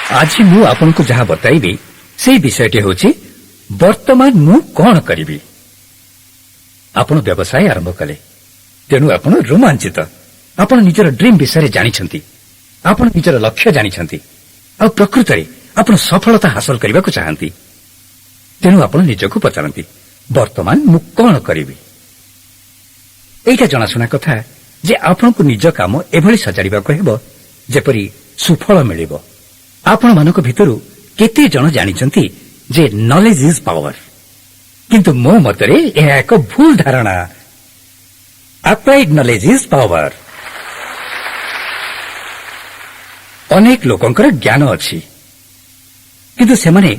ଆଜି ମୁଁ ଆପଣଙ୍କୁ ଯାହା ବତାଇବି ସେହି ବିଷୟଟି ହେଉଛି ବର୍ତ୍ତମାନ ମୁଁ କଣ କରିବି। ଆପଣ ବ୍ୟବସାୟ ଆରମ୍ଭ କଲେ, ତେଣୁ ଆପଣ ରୋମାଞ୍ଚିତ। ଆପଣ ନିଜର ଡ୍ରିମ୍ ବିଷୟରେ ଜାଣିଛନ୍ତି, ଆପଣ ନିଜର ଲକ୍ଷ୍ୟ ଜାଣିଛନ୍ତି, ଆଉ ପ୍ରକୃତରେ ଆପଣ ସଫଳତା ହାସଲ କରିବାକୁ ଚାହାନ୍ତି। ତେଣୁ ଆପଣ ନିଜକୁ ପଚାରନ୍ତି, ବର୍ତ୍ତମାନ ମୁଁ କଣ କରିବି। ଏଇଟା ଜଣାଶୁଣା କଥା ଯେ ଆପଣଙ୍କୁ ନିଜ କାମ ଏଭଳି ସଜାଡ଼ିବାକୁ ହେବ ଯେପରି ସୁଫଳ ମିଳିବ। ଆପଣମାନଙ୍କ ଭିତରୁ କେତେ ଜଣ ଜାଣିଛନ୍ତି ଯେ ନଲେଜ ଇଜ୍ ପାୱାର, କିନ୍ତୁ ମୋ ମତରେ ଏହା ଏକ ଭୁଲ ଧାରଣା। Applied knowledge is power. ଅନେକ ଲୋକଙ୍କର ଜ୍ଞାନ ଅଛି, କିନ୍ତୁ ସେମାନେ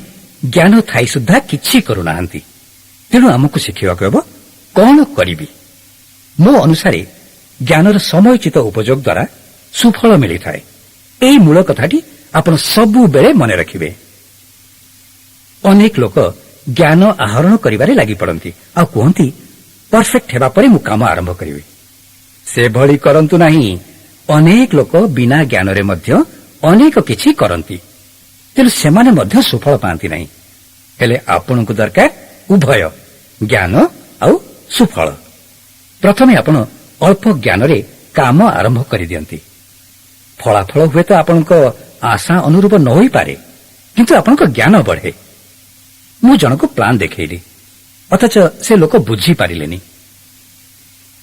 ଜ୍ଞାନ ଥାଇ ସୁଦ୍ଧା କିଛି କରୁନାହାନ୍ତି। ତେଣୁ ଆମକୁ ଶିଖିବାକୁ ହେବ କଣ କରିବି। ମୋ ଅନୁସାରେ ଜ୍ଞାନର ସମୟୋଚିତ ଉପଯୋଗ ଦ୍ୱାରା ସୁଫଳ ମିଳିଥାଏ। ଏହି ମୂଳ କଥାଟି ଆପଣ ସବୁବେଳେ ମନେ ରଖିବେ। ଅନେକ ଲୋକ ଜ୍ଞାନ ଆହରଣ କରିବାରେ ଲାଗିପଡ଼ନ୍ତି ଆଉ କୁହନ୍ତି, ପରଫେକ୍ଟ ହେବା ପରେ ମୁଁ କାମ ଆରମ୍ଭ କରିବି। ସେଭଳି କରନ୍ତୁ ନାହିଁ। ଅନେକ ଲୋକ ବିନା ଜ୍ଞାନରେ ମଧ୍ୟ ଅନେକ କିଛି କରନ୍ତି, ତେଣୁ ସେମାନେ ମଧ୍ୟ ସୁଫଳ ପାଆନ୍ତି ନାହିଁ। ହେଲେ ଆପଣଙ୍କୁ ଦରକାର ଉଭୟ, ଜ୍ଞାନ ଆଉ ସୁଫଳ। ପ୍ରଥମେ ଆପଣ ଅଳ୍ପ ଜ୍ଞାନରେ କାମ ଆରମ୍ଭ କରିଦିଅନ୍ତି। ଫଳାଫଳ ହୁଏତ ଆପଣଙ୍କ ଆଶା ଅନୁରୂପ ନ ହୋଇପାରେ, କିନ୍ତୁ ଆପଣଙ୍କ ଜ୍ଞାନ ବଢ଼େ। ମୁଁ ଜଣକୁ ପ୍ଲାନ୍ ଦେଖେଇଲି, ଅଥଚ ସେ ଲୋକ ବୁଝିପାରିଲେନି।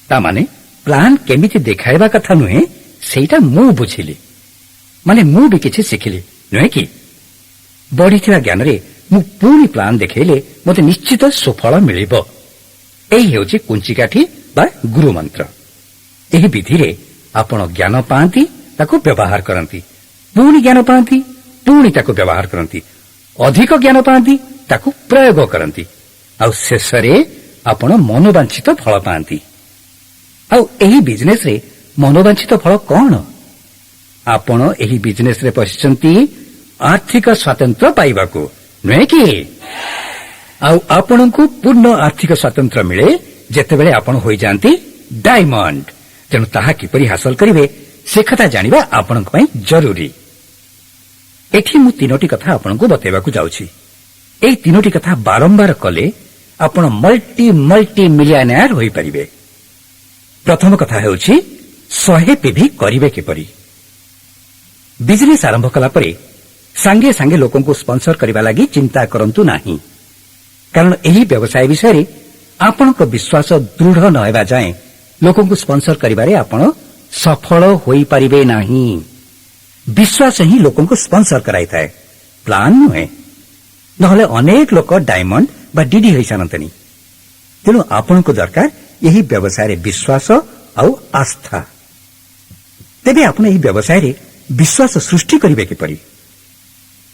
ତାମାନେ ପ୍ଲାନ୍ କେମିତି ଦେଖାଇବା କଥା ନୁହେଁ, ସେଇଟା ମୁଁ ବୁଝିଲି, ମାନେ ମୁଁ ବି କିଛି ଶିଖିଲି, ନୁହେଁ କି? ବଢ଼ିଥିବା ଜ୍ଞାନରେ ମୁଁ ପୁଣି ପ୍ଲାନ୍ ଦେଖେଇଲେ ମୋତେ ନିଶ୍ଚିତ ସୁଫଳ ମିଳିବ। ଏହି ହେଉଛି କୁଞ୍ଚିକାଠି ବା ଗୁରୁମନ୍ତ୍ର। ଏହି ବିଧିରେ ଆପଣ ଜ୍ଞାନ ପାଆନ୍ତି, ତାକୁ ବ୍ୟବହାର କରନ୍ତି, ପୁଣି ଜ୍ଞାନ ପାଆନ୍ତି, ପୁଣି ତାକୁ ବ୍ୟବହାର କରନ୍ତି, ଅଧିକ ଜ୍ଞାନ ପାଆନ୍ତି, ତାକୁ ପ୍ରୟୋଗ କରନ୍ତି, ଆଉ ଶେଷରେ ଆପଣ ମନୋବାଞ୍ଛିତ ଫଳ ପାଆନ୍ତି। ଆଉ ଏହି ବିଜନେସରେ ମନୋବାଞ୍ଛିତ ଫଳ କଣ? ଆପଣ ଏହି ବିଜନେସରେ ପଶିଛନ୍ତି ଆର୍ଥିକ ସ୍ୱାତନ୍ତ୍ର୍ୟ ପାଇବାକୁ, ନୁହେଁ କି? ଆଉ ଆପଣଙ୍କୁ ପୂର୍ଣ୍ଣ ଆର୍ଥିକ ସ୍ୱାତନ୍ତ୍ର୍ୟ ମିଳେ ଯେତେବେଳେ ଆପଣ ହୋଇଯାଆନ୍ତି ଡାଇମଣ୍ଡ। ତେଣୁ ତାହା କିପରି ହାସଲ କରିବେ ସେ କଥା ଜାଣିବା ଆପଣଙ୍କ ପାଇଁ ଜରୁରୀ। ଏଠି ମୁଁ ତିନୋଟି କଥା ଆପଣଙ୍କୁ ବତାଇବାକୁ ଯାଉଛି। ଏହି ତିନୋଟି କଥା ବାରମ୍ବାର କଲେ ଆପଣ ମଲ୍ଟି ମିଲିୟନେୟାର ହୋଇପାରିବେ। ପ୍ରଥମ କଥା ହେଉଛି 100 ପିଭି କରିବେ କିପରି। ବିଜନେସ୍ ଆରମ୍ଭ କଲା ପରେ ସାଙ୍ଗେ ସାଙ୍ଗେ ଲୋକଙ୍କୁ ସ୍ପନ୍ସର କରିବା ଲାଗି ଚିନ୍ତା କରନ୍ତୁ ନାହିଁ, କାରଣ ଏହି ବ୍ୟବସାୟ ବିଷୟରେ ଆପଣଙ୍କ ବିଶ୍ୱାସ ଦୃଢ଼ ନ ହେବା ଯାଏଁ ଲୋକଙ୍କୁ ସ୍ପନ୍ସର କରିବାରେ ଆପଣ ସଫଳ ହୋଇପାରିବେ ନାହିଁ। ବିଶ୍ୱାସ ହିଁ ଲୋକଙ୍କୁ ସ୍ପନ୍ସର କରାଇଥାଏ, ପ୍ଲାନ୍ ନୁହେଁ। ନହେଲେ ଅନେକ ଲୋକ ଡାଇମଣ୍ଡ ବା ଡିଡି ହୋଇସାରନ୍ତେନି। ତେଣୁ ଆପଣଙ୍କୁ ଦରକାର ଏହି ବ୍ୟବସାୟରେ ବିଶ୍ୱାସ ଆଉ ଆସ୍ଥା। ତେବେ ଆପଣ ଏହି ବ୍ୟବସାୟରେ ବିଶ୍ୱାସ ସୃଷ୍ଟି କରିବେ କିପରି?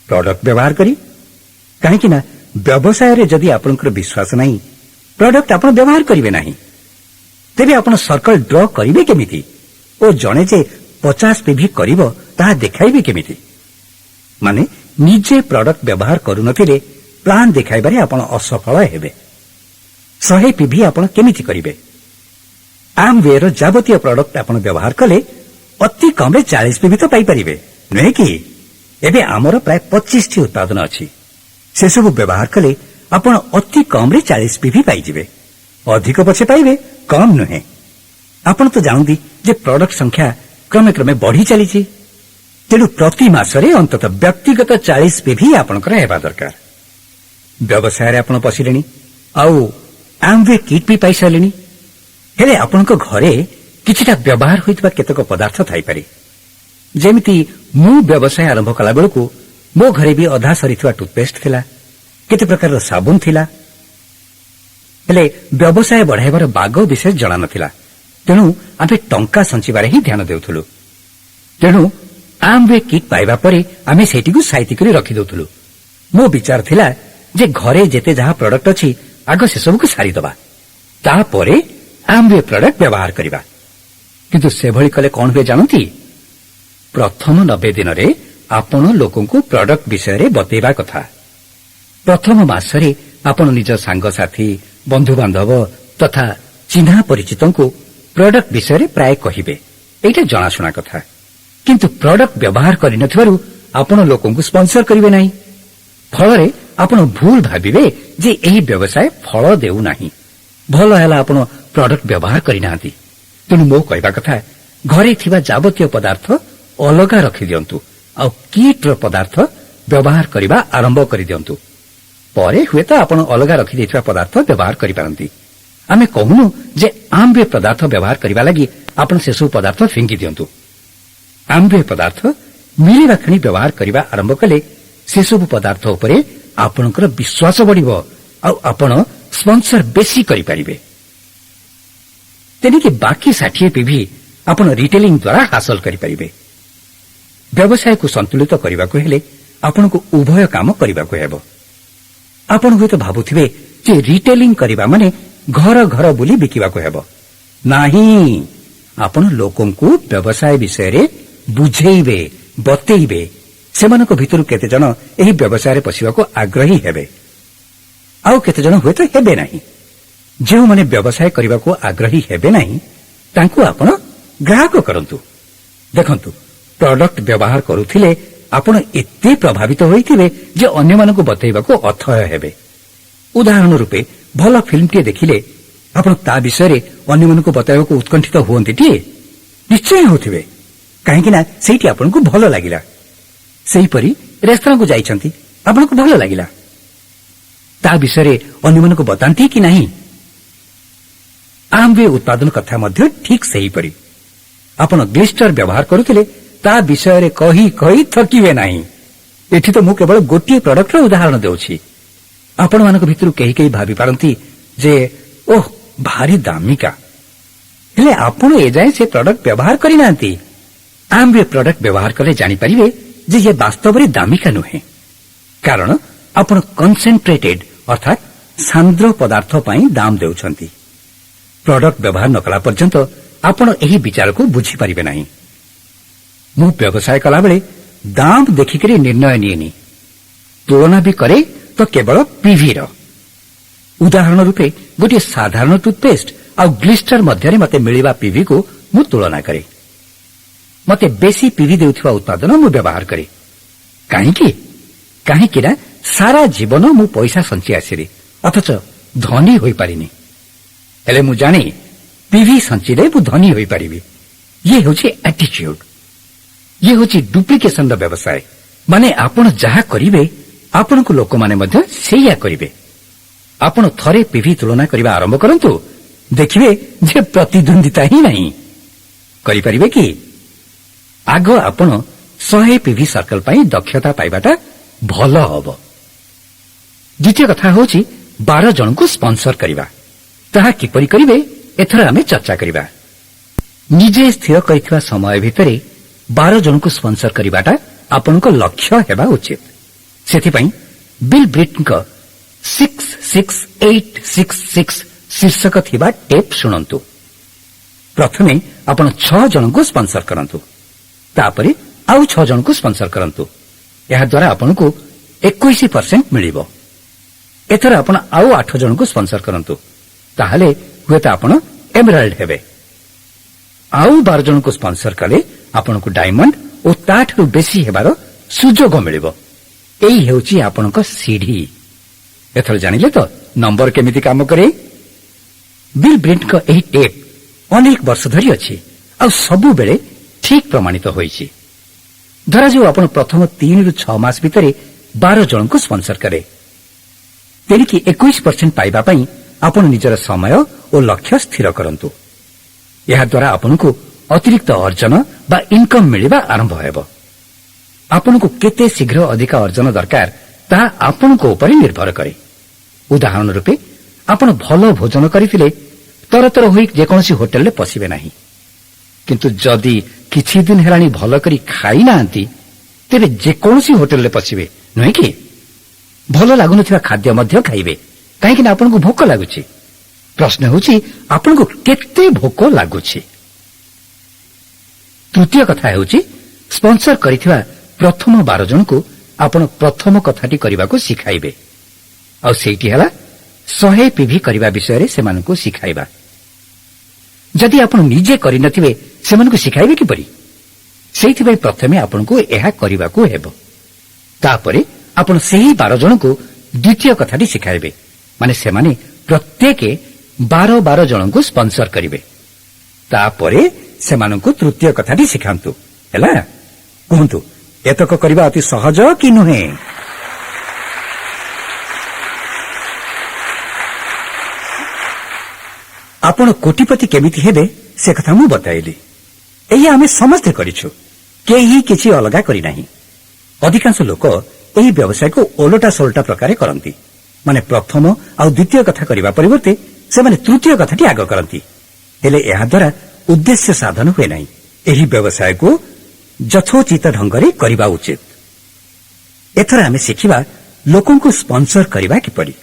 ପ୍ରଡକ୍ଟ ବ୍ୟବହାର କରି। କାହିଁକି ନା ବ୍ୟବସାୟରେ ଯଦି ଆପଣଙ୍କର ବିଶ୍ୱାସ ନାହିଁ, ପ୍ରଡକ୍ଟ ଆପଣ ବ୍ୟବହାର କରିବେ ନାହିଁ। ତେବେ ଆପଣ ସର୍କଲ ଡ୍ର କରିବେ କେମିତି ଓ ଜଣେ ଯେ 50 ପିଭି କରିବ ତାହା ଦେଖାଇବେ କେମିତି? ମାନେ ନିଜେ ପ୍ରଡକ୍ଟ ବ୍ୟବହାର କରୁନଥିଲେ ପ୍ଲାନ୍ ଦେଖାଇବାରେ ଆପଣ ଅସଫଳ ହେବେ। 100 ପିଭି ଆପଣ କେମିତି କରିବେ? ଆମୱେର ଯାବତୀୟ ପ୍ରଡକ୍ଟ ଆପଣ ବ୍ୟବହାର କଲେ ଅତି କମ୍ରେ 40 ପିଭି ତ ପାଇପାରିବେ, ନୁହେଁ କି? ଏବେ ଆମର ପ୍ରାୟ 25ଟି ଉତ୍ପାଦନ ଅଛି। ସେସବୁ ବ୍ୟବହାର କଲେ ଆପଣ ଅତି କମ୍ରେ 40 ପିଭି ପାଇଯିବେ। ଅଧିକ ପଛେ ପାଇବେ, କମ୍ ନୁହେଁ। ଆପଣ ତ ଜାଣନ୍ତି ଯେ ପ୍ରଡକ୍ଟ ସଂଖ୍ୟା କ୍ରମେ କ୍ରମେ ବଢି ଚାଲିଛି। ତେଣୁ ପ୍ରତି ମାସରେ ଅନ୍ତତଃ ବ୍ୟକ୍ତିଗତ 40 ପିଭି ଆପଣଙ୍କର ହେବା ଦରକାର। ବ୍ୟବସାୟରେ ଆପଣ ପଶିଲେଣି, ଆଉ ଆମୱେ କିଟ୍ ବି ପାଇସାରିଲେଣି। ହେଲେ ଆପଣଙ୍କ ଘରେ କିଛିଟା ବ୍ୟବହାର ହୋଇଥିବା କେତେକ ପଦାର୍ଥ ଥାଇପାରେ। ଯେମିତି ମୁଁ ବ୍ୟବସାୟ ଆରମ୍ଭ କଲା ବେଳକୁ ମୋ ଘରେ ବି ଅଧା ସରିଥିବା ଟୁଥପେଷ୍ଟ ଥିଲା, କେତେ ପ୍ରକାରର ସାବୁନ ଥିଲା। ହେଲେ ବ୍ୟବସାୟ ବଢ଼ାଇବାର ବାଗ ବିଶେଷ ଜଣା ନଥିଲା। ତେଣୁ ଆମେ ଟଙ୍କା ସଞ୍ଚିବାରେ ହିଁ ଧ୍ୟାନ ଦେଉଥିଲୁ। ତେଣୁ ଆମୱେ କିଟ୍ ପାଇବା ପରେ ଆମେ ସେଇଟିକୁ ସାଇତି କରି ରଖିଦେଉଥିଲୁ। ମୋ ବିଚାର ଥିଲା ଯେ ଘରେ ଯେତେ ଯାହା ପ୍ରଡକ୍ଟ ଅଛି ଆଗ ସେସବୁକୁ ସାରିଦେବା, ତାପରେ ଆମୱେ ପ୍ରଡକ୍ଟ ବ୍ୟବହାର କରିବା। କିନ୍ତୁ ସେଭଳି କଲେ କଣ ହୁଏ ଜାଣନ୍ତି? ପ୍ରଥମ 90 ଦିନରେ ଆପଣ ଲୋକଙ୍କୁ ପ୍ରଡକ୍ଟ ବିଷୟରେ ବତେଇବା କଥା। ପ୍ରଥମ ମାସରେ ଆପଣ ନିଜ ସାଙ୍ଗସାଥୀ, ବନ୍ଧୁବାନ୍ଧବ ତଥା ଚିହ୍ନା ପରିଚିତଙ୍କୁ ପ୍ରଡକ୍ଟ ବିଷୟରେ ପ୍ରାୟ କହିବେ। ଏଇଟା ଜଣାଶୁଣା କଥା। କିନ୍ତୁ ପ୍ରଡକ୍ଟ ବ୍ୟବହାର କରିନଥିବାରୁ ଆପଣ ଲୋକଙ୍କୁ ସ୍ପନ୍ସର କରିବେ ନାହିଁ। ଫଳରେ ଆପଣ ଭୁଲ ଭାବିବେ ଯେ ଏହି ବ୍ୟବସାୟ ଫଳ ଦେଉନାହିଁ। ଭଲ ହେଲା ଆପଣ ପ୍ରଡକ୍ଟ ବ୍ୟବହାର କରିନାହାନ୍ତି। ତେଣୁ ମୋ କହିବା କଥା, ଘରେ ଥିବା ଯାବତୀୟ ପଦାର୍ଥ ଅଲଗା ରଖିଦିଅନ୍ତୁ ଆଉ କିଟ୍ର ପଦାର୍ଥ ବ୍ୟବହାର କରିବା ଆରମ୍ଭ କରିଦିଅନ୍ତୁ। ପରେ ହୁଏତ ଆପଣ ଅଲଗା ରଖିଦେଇଥିବା ପଦାର୍ଥ ବ୍ୟବହାର କରିପାରନ୍ତି। ଆମେ କହୁନୁ ଯେ ଆମ୍ବେ ପଦାର୍ଥ ବ୍ୟବହାର କରିବା ଲାଗି ଆପଣ ସେସବୁ ପଦାର୍ଥ ଫିଙ୍ଗି ଦିଅନ୍ତୁ। ଆମ୍ବେ ପଦାର୍ଥ ମିଳିବା କ୍ଷଣି ବ୍ୟବହାର କରିବା ଆରମ୍ଭ କଲେ ସେସବୁ ପଦାର୍ଥ ଉପରେ ଆପଣଙ୍କର ବିଶ୍ୱାସ ବଢ଼ିବ ଆଉ ଆପଣ ସ୍ପନ୍ସର ବେଶୀ କରିପାରିବେ। ତେଣିକି ବାକି 60 ପିଭି ଆପଣ ରିଟେଲିଂ ଦ୍ୱାରା ହାସଲ କରିପାରିବେ। ବ୍ୟବସାୟକୁ ସନ୍ତୁଳିତ କରିବାକୁ ହେଲେ ଆପଣଙ୍କୁ ଉଭୟ କାମ କରିବାକୁ ହେବ। ଆପଣ ହୁଏତ ଭାବୁଥିବେ ଯେ ରିଟେଲିଂ କରିବା ମାନେ ଘର ଘର ବୁଲି ବିକିବାକୁ ହେବ। ନାହିଁ, ଆପଣ ଲୋକଙ୍କୁ ବ୍ୟବସାୟ ବିଷୟରେ ବୁଝେଇବେ, ବତେଇବେ। ସେମାନଙ୍କ ଭିତରୁ କେତେଜଣ ଏହି ବ୍ୟବସାୟରେ ପଶିବାକୁ ଆଗ୍ରହୀ ହେବେ, ଆଉ କେତେଜଣ ହୁଏତ ହେବେ ନାହିଁ। ଯେଉଁମାନେ ବ୍ୟବସାୟ କରିବାକୁ ଆଗ୍ରହୀ ହେବେ ନାହିଁ ତାଙ୍କୁ ଆପଣ ଗ୍ରାହକ କରନ୍ତୁ। ଦେଖନ୍ତୁ, ପ୍ରଡକ୍ଟ ବ୍ୟବହାର କରୁଥିଲେ ଆପଣ ଏତେ ପ୍ରଭାବିତ ହୋଇଥିବେ ଯେ ଅନ୍ୟମାନଙ୍କୁ ବତାଇବାକୁ ଅଥୟ ହେବେ। ଉଦାହରଣ ରୂପେ, ଭଲ ଫିଲ୍ମଟିଏ ଦେଖିଲେ ଆପଣ ତା ବିଷୟରେ ଅନ୍ୟମାନଙ୍କୁ ବତାଇବାକୁ ଉତ୍କଣ୍ଠିତ ହୁଅନ୍ତିଟିଏ? ନିଶ୍ଚୟ ହେଉଥିବେ, କାହିଁକି ନା ସେଇଠି ଆପଣଙ୍କୁ ଭଲ ଲାଗିଲା। ସେହିପରି ରେସ୍ତୋରାଁକୁ ଯାଇଛନ୍ତି, ଆପଣଙ୍କୁ ଭଲ ଲାଗିଲା, ତା ବିଷୟରେ ଅନ୍ୟମାନଙ୍କୁ ବତାନ୍ତି କି ନାହିଁ? ଆମ୍ବେ ଉତ୍ପାଦନ କଥା ମଧ୍ୟ ଠିକ୍ ସେହିପରି। ଆପଣ ଗ୍ଲିଷ୍ଟର ବ୍ୟବହାର କରୁଥିଲେ ତା ବିଷୟରେ କହି କହି ଥକିବେ ନାହିଁ। ଏଠି ତ ମୁଁ କେବଳ ଗୋଟିଏ ପ୍ରଡକ୍ଟର ଉଦାହରଣ ଦେଉଛି। ଆପଣମାନଙ୍କ ଭିତରୁ କେହି କେହି ଭାବିପାରନ୍ତି ଯେ ଓହ, ଭାରି ଦାମିକା, ହେଲେ ଆପଣ ଏଯାଏଁ ସେ ପ୍ରଡକ୍ଟ ବ୍ୟବହାର କରିନାହାନ୍ତି। ଆମ୍ବେ ପ୍ରଡକ୍ଟ ବ୍ୟବହାର କଲେ ଜାଣିପାରିବେ ଯେ ଇଏ ବାସ୍ତବରେ ଦାମିକା ନୁହେଁ, କାରଣ ଆପଣ କନସେନ୍ଟ୍ରେଟେଡ୍ ଅର୍ଥାତ୍ ସାନ୍ଦ୍ର ପଦାର୍ଥ ପାଇଁ ଦାମ ଦେଉଛନ୍ତି। ପ୍ରଡକ୍ଟ ବ୍ୟବହାର ନ କଲା ପର୍ଯ୍ୟନ୍ତ ଆପଣ ଏହି ବିଚାରକୁ ବୁଝିପାରିବେ ନାହିଁ। ମୁଁ ବ୍ୟବସାୟ କଲାବେଳେ ଦାମ ଦେଖିକରି ନିର୍ଣ୍ଣୟ ନିଏନି, ତୁଳନା ବି କରେ ତ କେବଳ ପିଭିର। ଉଦାହରଣ ରୂପେ, ଗୋଟିଏ ସାଧାରଣ ଟୁଥପେଷ୍ଟ ଆଉ ଗ୍ଲିଷ୍ଟର ମଧ୍ୟରେ ମୋତେ ମିଳିବା ପିଭିକୁ ମୁଁ ତୁଳନା କରେ। ମୋତେ ବେଶୀ ପିଭି ଦେଉଥିବା ଉତ୍ପାଦନ ମୁଁ ବ୍ୟବହାର କରେ। କାହିଁକି ନା ସାରା ଜୀବନ ମୁଁ ପଇସା ସଞ୍ଚି ଆସିଲି, ଅଥଚ ଧନୀ ହୋଇପାରିନି। ହେଲେ ମୁଁ ଜାଣେ ପିଭି ସଞ୍ଚିଲେ ମୁଁ ଧନୀ ହୋଇପାରିବି। ଇଏ ହେଉଛି ଆଟିଚ୍ୟୁଡ, ଇଏ ହେଉଛି ଡୁପ୍ଲିକେସନର ବ୍ୟବସାୟ। ମାନେ ଆପଣ ଯାହା କରିବେ ଆପଣଙ୍କୁ ଲୋକମାନେ ମଧ୍ୟ ସେଇଆ କରିବେ। ଆପଣ ଥରେ ପିଭି ତୁଳନା କରିବା ଆରମ୍ଭ କରନ୍ତୁ, ଦେଖିବେ ଯେ ପ୍ରତିଦ୍ୱନ୍ଦିତା ହିଁ ନାହିଁ। କରିପାରିବେ କି? ଆଗ ଆପଣ 100 ପିଭି ସର୍କଲ ପାଇଁ ଦକ୍ଷତା ପାଇବାଟା ଭଲ ହେବ। ଦ୍ୱିତୀୟ କଥା ହେଉଛି 12 ଜଣଙ୍କୁ ସ୍ପନ୍ସର କରିବା। ତାହା କିପରି କରିବେ, ଏଥର ଆମେ ଚର୍ଚ୍ଚା କରିବା। ନିଜେ ସ୍ଥିର କରିଥିବା ସମୟ ଭିତରେ 12 ଜଣଙ୍କୁ ସ୍ପନ୍ସର କରିବାଟା ଆପଣଙ୍କ ଲକ୍ଷ୍ୟ ହେବା ଉଚିତ। ସେଥିପାଇଁ ବିଲ୍ ବ୍ରିଟଙ୍କ 66866 ଶୀର୍ଷକ ଥିବା ଟେପ୍ ଶୁଣନ୍ତୁ। ପ୍ରଥମେ ଆପଣ 6 ଜଣଙ୍କୁ ସ୍ପନ୍ସର କରନ୍ତୁ, ତାପରେ ଆଉ 6 ଜଣଙ୍କୁ ସ୍ପନ୍ସର କରନ୍ତୁ। ଏହାଦ୍ୱାରା ଆପଣଙ୍କୁ 21% ମିଳିବ। ଏଥର ଆପଣ ଆଉ 8 ଜଣଙ୍କୁ ସ୍ପନ୍ସର କରନ୍ତୁ, ତାହେଲେ ହୁଏତ ଆପଣ ଏମେରାଲ୍ଡ ହେବେ। ଆଉ 12 ଜଣଙ୍କୁ ସ୍ପନ୍ସର କଲେ ଆପଣଙ୍କୁ ଡାଇମଣ୍ଡ ଓ ତାଠାରୁ ବେଶୀ ହେବାର ସୁଯୋଗ ମିଳିବ। ଏହି ହେଉଛି ଆପଣଙ୍କ ସିଢି। ଏଥର ଜାଣିଲେ ତ ନମ୍ବର କେମିତି କାମ କରେ? ବିଲ୍ ବ୍ରିଣ୍ଟଙ୍କ ଏହି ଟେପ୍ ଅନେକ ବର୍ଷ ଧରି ଅଛି ଆଉ ସବୁବେଳେ ଠିକ୍ ପ୍ରମାଣିତ ହୋଇଛି। ଧରାଯାଉ ଆପଣ ପ୍ରଥମ 3 ରୁ 6 ମାସ ଭିତରେ 12 ଜଣଙ୍କୁ ସ୍ପନ୍ସର କରେ, ତେଣିକି 21% ପାଇବା ପାଇଁ ଆପଣ ନିଜର ସମୟ ଓ ଲକ୍ଷ୍ୟ ସ୍ଥିର କରନ୍ତୁ। ଏହାଦ୍ୱାରା ଆପଣଙ୍କୁ ଅତିରିକ୍ତ ଅର୍ଜନ ବା ଇନକମ୍ ମିଳିବା ଆରମ୍ଭ ହେବ। ଆପଣଙ୍କୁ କେତେ ଶୀଘ୍ର ଅଧିକ ଅର୍ଜନ ଦରକାର ତାହା ଆପଣଙ୍କ ଉପରେ ନିର୍ଭର କରେ। ଉଦାହରଣ ରୂପେ, ଆପଣ ଭଲ ଭୋଜନ କରିଥିଲେ ତରତର ହୋଇ ଯେକୌଣସି ହୋଟେଲରେ ପଶିବେ ନାହିଁ, କିନ୍ତୁ ଯଦି କିଛି ଦିନ ହେଲାଣି ଭଲ କରି ଖାଇନାହାନ୍ତି ତେବେ ଯେକୌଣସି ହୋଟେଲରେ ପଶିବେ, ନୁହେଁ କି? ଭଲ ଲାଗୁନଥିବା ଖାଦ୍ୟ ମଧ୍ୟ ଖାଇବେ, କାହିଁକିନା ଆପଣଙ୍କୁ ଭୋକ ଲାଗୁଛି। ପ୍ରଶ୍ନ ହେଉଛି ଆପଣଙ୍କୁ କେତେ ଭୋକ ଲାଗୁଛି? ତୃତୀୟ କଥା ହେଉଛି, ସ୍ପନ୍ସର କରିଥିବା ପ୍ରଥମ 12 ଜଣଙ୍କୁ ଆପଣ ପ୍ରଥମ କଥାଟି କରିବାକୁ ଶିଖାଇବେ, ଆଉ ସେଇଟି ହେଲା 100 ପିଭି କରିବା ବିଷୟରେ ସେମାନଙ୍କୁ ଶିଖାଇବା। ଯଦି ଆପଣ ନିଜେ କରିନଥିବେ ସେମାନଙ୍କୁ ଶିଖାଇବେ କିପରି? ସେଇଥିପାଇଁ ପ୍ରଥମେ ଆପଣଙ୍କୁ ଏହା କରିବାକୁ ହେବ। ତାପରେ ଆପଣ ସେହି 12 ଜଣଙ୍କୁ ଦ୍ୱିତୀୟ କଥାଟି ଶିଖାଇବେ, ମାନେ ସେମାନେ ପ୍ରତ୍ୟେକ 12 ଜଣଙ୍କୁ ସ୍ପନ୍ସର କରିବେ। ତାପରେ ସେମାନଙ୍କୁ ତୃତୀୟ କଥାଟି ଶିଖାନ୍ତୁ। ହେଲା, କୁହନ୍ତୁ, ଏତକ କରିବା ଅତି ସହଜ କି ନୁହେଁ? ଆପଣ କୋଟିପତି କେମିତି ହେବେ ସେ କଥା ମୁଁ ବତାଇଲି। ଏହି ଆମେ ସମସ୍ତେ କରିଛୁ, କେହି କିଛି ଅଲଗା କରିନାହିଁ। ଅଧିକାଂଶ ଲୋକ ଏହି ବ୍ୟବସାୟକୁ ଓଲଟା ସୋଲଟା ପ୍ରକାରେ କରନ୍ତି, ମାନେ ପ୍ରଥମ ଆଉ ଦ୍ୱିତୀୟ କଥା କରିବା ପରିବର୍ତ୍ତେ ସେମାନେ ତୃତୀୟ କଥାଟି ଆଗ କରନ୍ତି। ହେଲେ ଏହାଦ୍ୱାରା ଉଦ୍ଦେଶ୍ୟ ସାଧନ ହୁଏ ନାହିଁ। ଏହି ବ୍ୟବସାୟକୁ ଯଥୋଚିତ ଢଙ୍ଗରେ କରିବା ଉଚିତ। ଏଥର ଆମେ ଶିଖିବା ଲୋକଙ୍କୁ ସ୍ପନ୍ସର କରିବା କିପରି।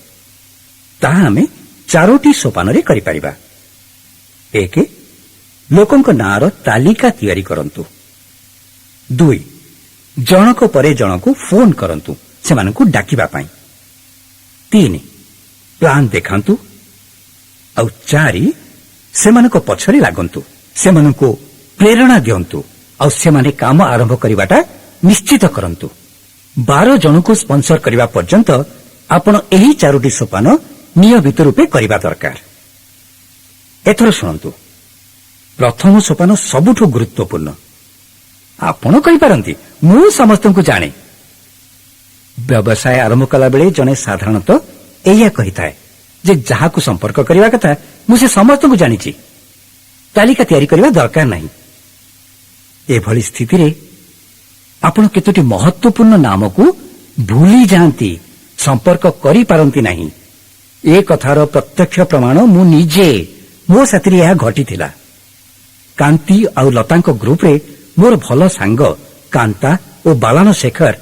ତାହା ଆମେ 4ଟି ସୋପାନରେ କରିପାରିବା। 1. ଲୋକଙ୍କ ନାଁର ତାଲିକା ତିଆରି କରନ୍ତୁ। 2. ଜଣକ ପରେ ଜଣକୁ ଫୋନ କରନ୍ତୁ ସେମାନଙ୍କୁ ଡାକିବା ପାଇଁ। 3. ପ୍ଲାନ୍ ଦେଖାନ୍ତୁ। ଆଉ 4. ସେମାନଙ୍କ ପଛରେ ଲାଗନ୍ତୁ, ସେମାନଙ୍କୁ ପ୍ରେରଣା ଦିଅନ୍ତୁ ଆଉ ସେମାନେ କାମ ଆରମ୍ଭ କରିବାଟା ନିଶ୍ଚିତ କରନ୍ତୁ। 12 ଜଣଙ୍କୁ ସ୍ପନ୍ସର କରିବା ପର୍ଯ୍ୟନ୍ତ ଆପଣ ଏହି 4ଟି ସୋପାନ ନିୟମିତ ରୂପେ କରିବା ଦରକାର। ଏଥର ଶୁଣନ୍ତୁ, ପ୍ରଥମ ସୋପାନ ସବୁଠୁ ଗୁରୁତ୍ୱପୂର୍ଣ୍ଣ। ଆପଣ କହିପାରନ୍ତି, ମୁଁ ସମସ୍ତଙ୍କୁ ଜାଣେ। ବ୍ୟବସାୟ ଆରମ୍ଭ କଲାବେଳେ ଜଣେ ସାଧାରଣତଃ ଏଇଆ କହିଥାଏ ଯେ ଯାହାକୁ ସମ୍ପର୍କ କରିବା କଥା ମୁଁ ସେ ସମସ୍ତଙ୍କୁ ଜାଣିଛି, ତାଲିକା ତିଆରି କରିବା ଦରକାର ନାହିଁ। ଏଭଳି ସ୍ଥିତିରେ ଆପଣ କେତୋଟି ମହତ୍ୱପୂର୍ଣ୍ଣ ନାମକୁ ଭୁଲି ଯାଆନ୍ତି, ସମ୍ପର୍କ କରିପାରନ୍ତି ନାହିଁ। ଏ କଥାର ପ୍ରତ୍ୟକ୍ଷ ପ୍ରମାଣ ମୁଁ ନିଜେ, ମୋ ସାଥିରେ ଏହା ଘଟିଥିଲା। କାନ୍ତି ଆଉ ଲତାଙ୍କ ଗ୍ରୁପରେ ମୋର ଭଲ ସାଙ୍ଗ କାନ୍ତା ଓ ବାଲାନ ଶେଖର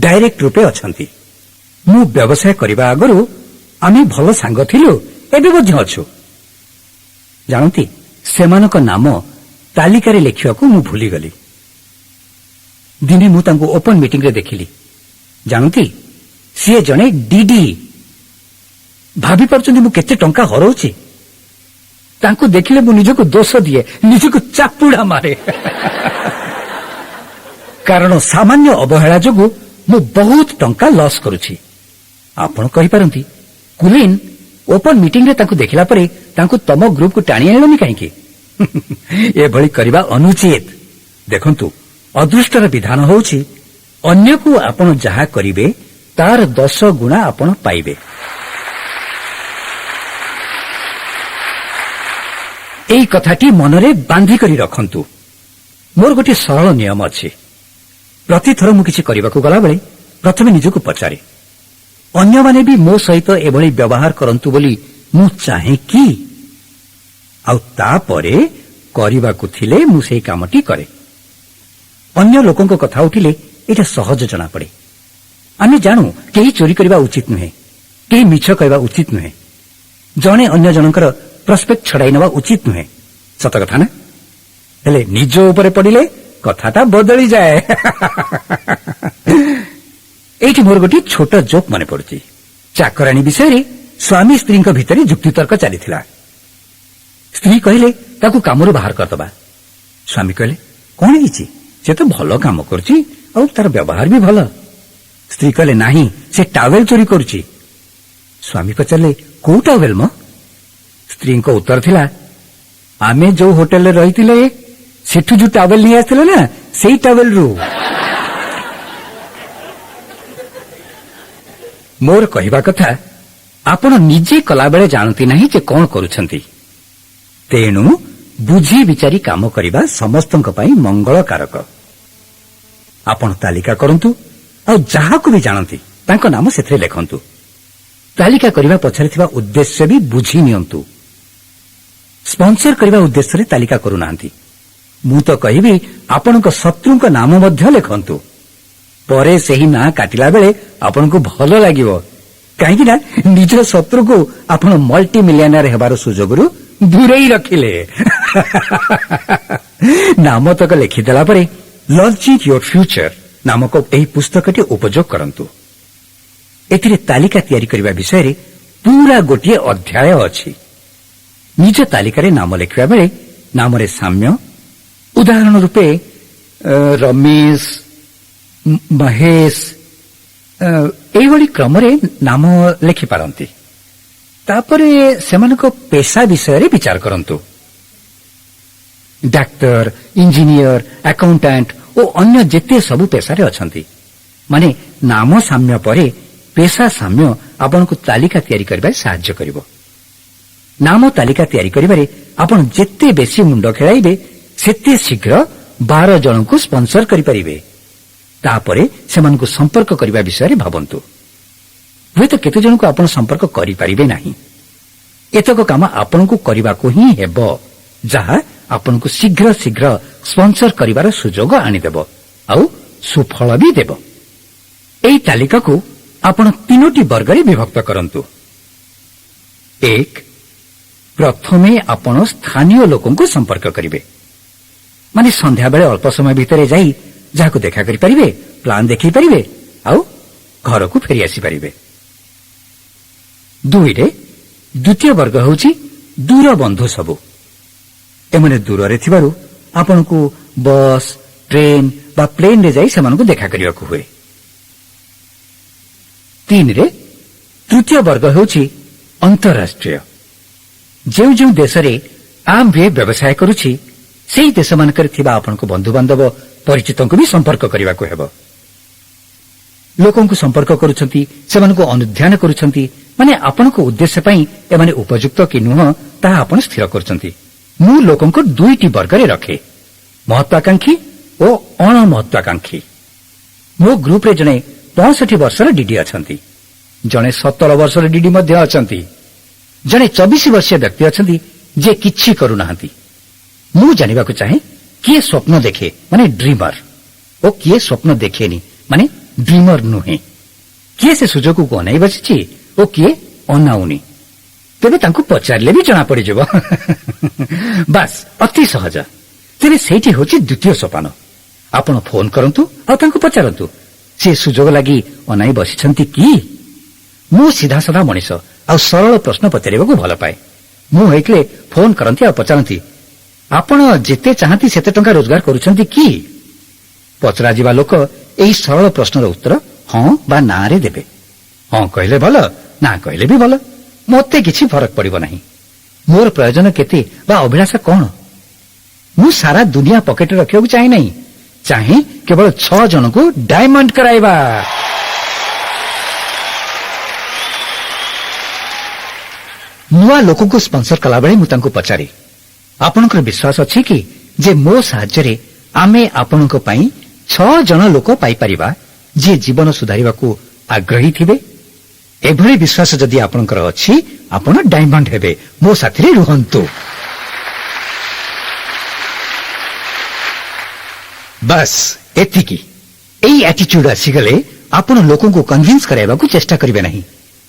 ଡାଇରେକ୍ଟ ରୂପେ ଅଛନ୍ତି। ମୁଁ ବ୍ୟବସାୟ କରିବା ଆଗରୁ ଆମେ ଭଲ ସାଙ୍ଗ ଥିଲୁ, ଏବେ ମଧ୍ୟ ଅଛୁ। ଜାଣନ୍ତି, ସେମାନଙ୍କ ନାମ ତାଲିକାରେ ଲେଖିବାକୁ ମୁଁ ଭୁଲିଗଲି। ଦିନେ ମୁଁ ତାଙ୍କୁ ଓପନ ମିଟିଂରେ ଦେଖିଲି। ଜାଣନ୍ତି, ସିଏ ଜଣେ ଡିଡି। ଭାବିପାରୁଛନ୍ତି ମୁଁ କେତେ ଟଙ୍କା ହରାଉଛି? ତାଙ୍କୁ ଦେଖିଲେ ମୁଁ ନିଜକୁ ଦୋଷ ଦିଏ, ନିଜକୁ ଚାପୁଡା ମାରେ। କାରଣ ସାମାନ୍ୟ ଅବହେଳା ଯୋଗୁଁ ମୁଁ ବହୁତ ଟଙ୍କା ଲସ୍ କରୁଛି। ଆପଣ କହିପାରନ୍ତି, କୁଲିନ୍, ଓପନ ମିଟିଂରେ ତାଙ୍କୁ ଦେଖିଲା ପରେ ତାଙ୍କୁ ତମ ଗ୍ରୁପକୁ ଟାଣି ଆଣିଲନି କାହିଁକି? ଏଭଳି କରିବା ଅନୁଚିତ। ଦେଖନ୍ତୁ, ଅଦୃଷ୍ଟର ବିଧାନ ହେଉଛି ଅନ୍ୟକୁ ଆପଣ ଯାହା କରିବେ ତାର 10 ଗୁଣା ଆପଣ ପାଇବେ। ଏହି କଥାଟି ମନରେ ବାନ୍ଧିକରି ରଖନ୍ତୁ। ମୋର ଗୋଟିଏ ସରଳ ନିୟମ ଅଛି। ପ୍ରତିଥର ମୁଁ କିଛି କରିବାକୁ ଗଲାବେଳେ ପ୍ରଥମେ ନିଜକୁ ପଚାରେ, ଅନ୍ୟମାନେ ବି ମୋ ସହିତ ଏଭଳି ବ୍ୟବହାର କରନ୍ତୁ ବୋଲି ମୁଁ ଚାହେଁ କି? ଆଉ ତାପରେ କରିବାକୁ ଥିଲେ ମୁଁ ସେହି କାମଟି କରେ। ଅନ୍ୟ ଲୋକଙ୍କ କଥା ଉଠିଲେ ଏଇଟା ସହଜ ଜଣାପଡ଼େ। ଆମେ ଜାଣୁ କେହି ଚୋରି କରିବା ଉଚିତ ନୁହେଁ, କେହି ମିଛ କହିବା ଉଚିତ ନୁହେଁ, ଜଣେ ଅନ୍ୟ ଜଣଙ୍କର ପ୍ରସ୍ପେକ୍ଟ ଛଡ଼ାଇ ନେବା ଉଚିତ ନୁହେଁ। ସତ କଥା ନା? ହେଲେ ନିଜ ଉପରେ ପଡ଼ିଲେ କଥାଟା ବଦଳିଯାଏ। ଏଇଠି ମୋର ଗୋଟିଏ ଛୋଟ ଜୋକ୍ ମନେ ପଡୁଛି। ଚାକରାଣୀ ବିଷୟରେ ସ୍ୱାମୀ ସ୍ତ୍ରୀଙ୍କ ଭିତରେ ଯୁକ୍ତିତର୍କ ଚାଲିଥିଲା। ସ୍ତ୍ରୀ କହିଲେ ତାକୁ କାମରୁ ବାହାର କରିଦେବା। ସ୍ୱାମୀ କହିଲେ, କଣ ହେଇଛି? ସେ ତ ଭଲ କାମ କରୁଛି ଆଉ ତାର ବ୍ୟବହାର ବି ଭଲ। ସ୍ତ୍ରୀ କହିଲେ, ନାହିଁ, ସେ ଟାୱେଲ ଚୋରି କରୁଛି। ସ୍ୱାମୀ ପଚାରିଲେ, କୋଉ ଟାୱେଲ ମ? ସ୍ତ୍ରୀଙ୍କ ଉତ୍ତର ଥିଲା, ଆମେ ଯୋଉ ହୋଟେଲରେ ରହିଥିଲେ ସେଠୁ ଯୋଉ ଟାୱେଲ ନେଇ ଆସିଥିଲେ ନା, ସେଇ ଟାୱେଲରୁ। ମୋର କହିବା କଥା, ଆପଣ ନିଜେ କଲାବେଳେ ଜାଣନ୍ତି ନାହିଁ ଯେ କଣ କରୁଛନ୍ତି। ତେଣୁ ବୁଝି ବିଚାରି କାମ କରିବା ସମସ୍ତଙ୍କ ପାଇଁ ମଙ୍ଗଳକାରକ। ଆପଣ ତାଲିକା କରନ୍ତୁ ଆଉ ଯାହାକୁ ବି ଜାଣନ୍ତି ତାଙ୍କ ନାମ ସେଥିରେ ଲେଖନ୍ତୁ। ତାଲିକା କରିବା ପଛରେ ଥିବା ଉଦ୍ଦେଶ୍ୟ ବି ବୁଝି ନିଅନ୍ତୁ। ସ୍ପନ୍ସର କରିବା ଉଦ୍ଦେଶ୍ୟରେ ତାଲିକା କରୁନାହାନ୍ତି। ମୁଁ ତ କହିବି ଆପଣଙ୍କ ଶତ୍ରୁଙ୍କ ନାମ ମଧ୍ୟ ଲେଖନ୍ତୁ। ପରେ ସେହି ନାଁ କାଟିଲା ବେଳେ ଆପଣଙ୍କୁ ଭଲ ଲାଗିବ, କାହିଁକି ନା ନିଜ ଶତ୍ରୁକୁ ଆପଣ ମଲ୍ଟି ମିଲିୟନର ହେବାର ସୁଯୋଗରୁ ଦୂରେଇ ରଖିଲେ। ନାମ ତକ ଲେଖିଦେଲା ପରେ ଲଞ୍ଚିଂ ୟୋର ଫ୍ୟୁଚର ନାମକ ଏହି ପୁସ୍ତକଟି ଉପଯୋଗ କରନ୍ତୁ। ଏଥିରେ ତାଲିକା ତିଆରି କରିବା ବିଷୟରେ ପୁରା ଗୋଟିଏ ଅଧ୍ୟାୟ ଅଛି। ନିଜ ତାଲିକାରେ ନାମ ଲେଖିବା ବେଳେ ନାମରେ ସାମ୍ୟ, ଉଦାହରଣ ରୂପେ ରମେଶ, ମହେଶ, ଏଇଭଳି କ୍ରମରେ ନାମ ଲେଖିପାରନ୍ତି। ତାପରେ ସେମାନଙ୍କ ପେସା ବିଷୟରେ ବିଚାର କରନ୍ତୁ। ଡାକ୍ତର, ଇଞ୍ଜିନିୟର, ଆକାଉଣ୍ଟାଣ୍ଟ ଓ ଅନ୍ୟ ଯେତେ ସବୁ ପେସାରେ ଅଛନ୍ତି, ମାନେ ନାମ ସାମ୍ୟ ପରେ ପେସା ସାମ୍ୟ ଆପଣଙ୍କୁ ତାଲିକା ତିଆରି କରିବାରେ ସାହାଯ୍ୟ କରିବ। ନାମ ତାଲିକା ତିଆରି କରିବାରେ ଆପଣ ଯେତେ ବେଶୀ ମୁଣ୍ଡ ଖେଳାଇବେ ସେତେ ଶୀଘ୍ର 12 ଜଣଙ୍କୁ ସ୍ପନ୍ସର କରିପାରିବେ। ତାପରେ ସେମାନଙ୍କୁ ସମ୍ପର୍କ କରିବା ବିଷୟରେ ଭାବନ୍ତୁ। ହୁଏତ କେତେ ଜଣଙ୍କୁ ଆପଣ ସମ୍ପର୍କ କରିପାରିବେ ନାହିଁ। ଏତକ କାମ ଆପଣଙ୍କୁ କରିବାକୁ ହିଁ ହେବ, ଯାହା ଆପଣଙ୍କୁ ଶୀଘ୍ର ଶୀଘ୍ର ସ୍ପନ୍ସର କରିବାର ସୁଯୋଗ ଆଣିଦେବ ଆଉ ସୁଫଳ ବି ଦେବ। ଏହି ତାଲିକାକୁ ଆପଣ 3ଟି ବର୍ଗରେ ବିଭକ୍ତ କରନ୍ତୁ। 1. ପ୍ରଥମେ ଆପଣ ସ୍ଥାନୀୟ ଲୋକଙ୍କୁ ସମ୍ପର୍କ କରିବେ, ମାନେ ସନ୍ଧ୍ୟାବେଳେ ଅଳ୍ପ ସମୟ ଭିତରେ ଯାଇ ଯାହାକୁ ଦେଖା କରିପାରିବେ, ପ୍ଲାନ୍ ଦେଖାଇପାରିବେ ଆଉ ଘରକୁ ଫେରି ଆସିପାରିବେ। 2ରେ ଦ୍ୱିତୀୟ ବର୍ଗ ହେଉଛି ଦୂର ବନ୍ଧୁ ସବୁ। ଏମାନେ ଦୂରରେ ଥିବାରୁ ଆପଣଙ୍କୁ ବସ୍, ଟ୍ରେନ୍ ବା ପ୍ଲେନ୍ରେ ଯାଇ ସେମାନଙ୍କୁ ଦେଖା କରିବାକୁ ହୁଏ। 3ରେ ତୃତୀୟ ବର୍ଗ ହେଉଛି ଅନ୍ତରାଷ୍ଟ୍ରୀୟ। ଯେଉଁ ଯେଉଁ ଦେଶରେ ଆମ୍ୱେ ବ୍ୟବସାୟ କରୁଛି ସେହି ଦେଶମାନଙ୍କରେ ଥିବା ଆପଣଙ୍କ ବନ୍ଧୁବାନ୍ଧବ, ପରିଚିତଙ୍କୁ ବି ସମ୍ପର୍କ କରିବାକୁ ହେବ। ଲୋକଙ୍କୁ ସମ୍ପର୍କ କରୁଛନ୍ତି, ସେମାନଙ୍କୁ ଅନୁଧ୍ୟାନ କରୁଛନ୍ତି, ମାନେ ଆପଣଙ୍କ ଉଦ୍ଦେଶ୍ୟ ପାଇଁ ଏମାନେ ଉପଯୁକ୍ତ କି ନୁହଁ ତାହା ଆପଣ ସ୍ଥିର କରୁଛନ୍ତି। ମୁଁ ଲୋକଙ୍କୁ 2ଟି ବର୍ଗରେ ରଖେ, ମହତ୍ୱାକାଂକ୍ଷୀ ଓ ଅଣମହତ୍ୱାକାଂକ୍ଷୀ। ମୋ ଗ୍ରୁପରେ ଜଣେ 65 ବର୍ଷର ଡିଡି ଅଛନ୍ତି, ଜଣେ 17 ବର୍ଷର ଡିଡି ମଧ୍ୟ ଅଛନ୍ତି, ଜଣେ 24 ବର୍ଷୀୟ ବ୍ୟକ୍ତି ଅଛନ୍ତି ଯିଏ କିଛି କରୁନାହାନ୍ତି। ମୁଁ ଜାଣିବାକୁ ଚାହେଁ କିଏ ସ୍ୱପ୍ନ ଦେଖେ, ମାନେ ଡ୍ରିମର, ଓ କିଏ ସ୍ୱପ୍ନ ଦେଖେନି, ମାନେ ଡ୍ରିମର ନୁହେଁ। କିଏ ସେ ସୁଯୋଗକୁ ଅନାଇ ବସିଛି ଓ କିଏ ଅନାଉନି। ତେବେ ତାଙ୍କୁ ପଚାରିଲେ ବି ଜଣାପଡ଼ିଯିବ। ବାସ୍, ଅତି ସହଜ। ତେବେ ସେଇଠି ହେଉଛି ଦ୍ୱିତୀୟ ସୋପାନ। ଆପଣ ଫୋନ କରନ୍ତୁ ଆଉ ତାଙ୍କୁ ପଚାରନ୍ତୁ ସେ ସୁଯୋଗ ଲାଗି ଅନାଇ ବସିଛନ୍ତି କି। ମୁଁ ସିଧାସଧା ମଣିଷ ଆଉ ସରଳ ପ୍ରଶ୍ନ ପଚାରିବାକୁ ଭଲ ପାଏ। ମୁଁ ହେଇଥିଲେ ଫୋନ କରନ୍ତି ଆଉ ପଚାରନ୍ତି, ଆପଣ ଯେତେ ଚାହାନ୍ତି ସେତେ ଟଙ୍କା ରୋଜଗାର କରୁଛନ୍ତି କି? ପଚରାଯିବା ଲୋକ ଏହି ସରଳ ପ୍ରଶ୍ନର ଉତ୍ତର ହଁ ବା ନାରେ ଦେବେ। ହଁ କହିଲେ ଭଲ, ନା କହିଲେ ବି ଭଲ, ମୋତେ କିଛି ଫରକ ପଡ଼ିବ ନାହିଁ। ମୋର ପ୍ରୟୋଜନ କେତେ ବା ଅଭିଳାଷା କ'ଣ? ମୁଁ ସାରା ଦୁନିଆ ପକେଟରେ ରଖିବାକୁ ଚାହେଁ ନାହିଁ, ଚାହେଁ କେବଳ 6 ଜଣଙ୍କୁ ଡାଇମଣ୍ଡ କରାଇବା। ନୂଆ ଲୋକଙ୍କୁ ସ୍ପନ୍ସର କଲାବେଳେ ମୁଁ ତାଙ୍କୁ ପଚାରେ, ଆପଣଙ୍କର ବିଶ୍ୱାସ ଅଛି କି ଯେ ମୋ ସାହାଯ୍ୟରେ ଆମେ ଆପଣଙ୍କ ପାଇଁ 6 ଜଣ ଲୋକ ପାଇପାରିବା ଯିଏ ଜୀବନ ସୁଧାରିବାକୁ ଆଗ୍ରହୀ ଥିବେ? ଏଭଳି ବିଶ୍ୱାସ ଯଦି ଆପଣଙ୍କର ଅଛି, ଆପଣ ଡାଇମଣ୍ଡ ହେବେ। ମୋ ସାଥିରେ ରୁହନ୍ତୁ। ବାସ୍ ଏତିକି। ଏଇ ଆଟିଚ୍ୟୁଡ ଆସିଗଲେ ଆପଣ ଲୋକଙ୍କୁ କନଭିନ୍ସ କରାଇବାକୁ ଚେଷ୍ଟା କରିବେ ନାହିଁ,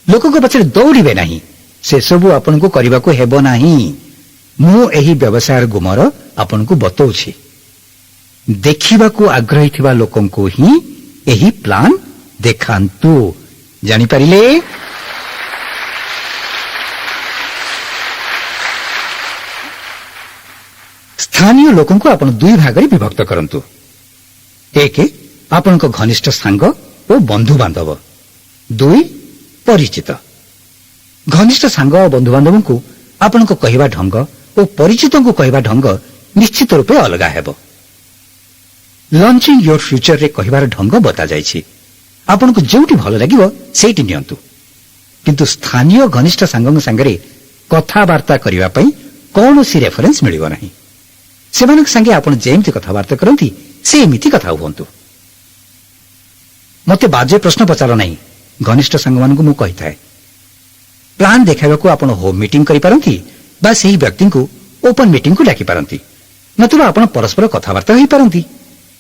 ଲୋକଙ୍କ ପଛରେ ଦୌଡ଼ିବେ ନାହିଁ। ସେସବୁ ଆପଣଙ୍କୁ କରିବାକୁ ହେବ ନାହିଁ। ମୁଁ ଏହି ବ୍ୟବସାୟର ଗୁମର ଆପଣଙ୍କୁ ବତଉଛି। ଦେଖିବାକୁ ଆଗ୍ରହୀ ଥିବା ଲୋକଙ୍କୁ ହିଁ ଏହି ପ୍ଲାନ୍ ଦେଖାନ୍ତୁ। ଜାଣିପାରିଲେ? ସ୍ଥାନୀୟ ଲୋକଙ୍କୁ ଆପଣ 2 ଭାଗରେ ବିଭକ୍ତ କରନ୍ତୁ। 1. ଆପଣଙ୍କ ଘନିଷ୍ଠ ସାଙ୍ଗ ଓ ବନ୍ଧୁବାନ୍ଧବ। 2. ପରିଚିତ। ଘନିଷ୍ଠ ସାଙ୍ଗ ଓ ବନ୍ଧୁବାନ୍ଧବଙ୍କୁ ଆପଣଙ୍କ କହିବା ଢଙ୍ଗ ଓ ପରିଚିତଙ୍କୁ କହିବା ଢଙ୍ଗ ନିଶ୍ଚିତ ରୂପେ ଅଲଗା ହେବ। ଲଞ୍ଚିଂ ୟୋର ଫ୍ୟୁଚରରେ କହିବାର ଢଙ୍ଗ ବତାଯାଇଛି। ଆପଣଙ୍କୁ ଯେଉଁଠି ଭଲ ଲାଗିବ ସେଇଠି ନିଅନ୍ତୁ, କିନ୍ତୁ ସ୍ଥାନୀୟ ଘନିଷ୍ଠ ସାଙ୍ଗଙ୍କ ସାଙ୍ଗରେ କଥାବାର୍ତ୍ତା କରିବା ପାଇଁ କୌଣସି ରେଫରେନ୍ସ ମିଳିବ ନାହିଁ। ସେମାନଙ୍କ ସାଙ୍ଗେ ଆପଣ ଯେମିତି କଥାବାର୍ତ୍ତା କରନ୍ତି ସେମିତି କଥା ହୁଅନ୍ତୁ। ମୋତେ ବାଜେ ପ୍ରଶ୍ନ ପଚାର ନାହିଁ। ଘନିଷ୍ଠ ସାଙ୍ଗମାନଙ୍କୁ ମୁଁ କହିଥାଏ, ପ୍ଲାନ୍ ଦେଖାଇବାକୁ ଆପଣ ହୋମ୍ ମିଟିଂ କରିପାରନ୍ତି ବା ସେହି ବ୍ୟକ୍ତିଙ୍କୁ ଓପନ୍ ମିଟିଂକୁ ଡାକିପାରନ୍ତି, ନতুବା ଆପଣ ପରସ୍ପର କଥାବାର୍ତ୍ତା ହୋଇପାରନ୍ତି,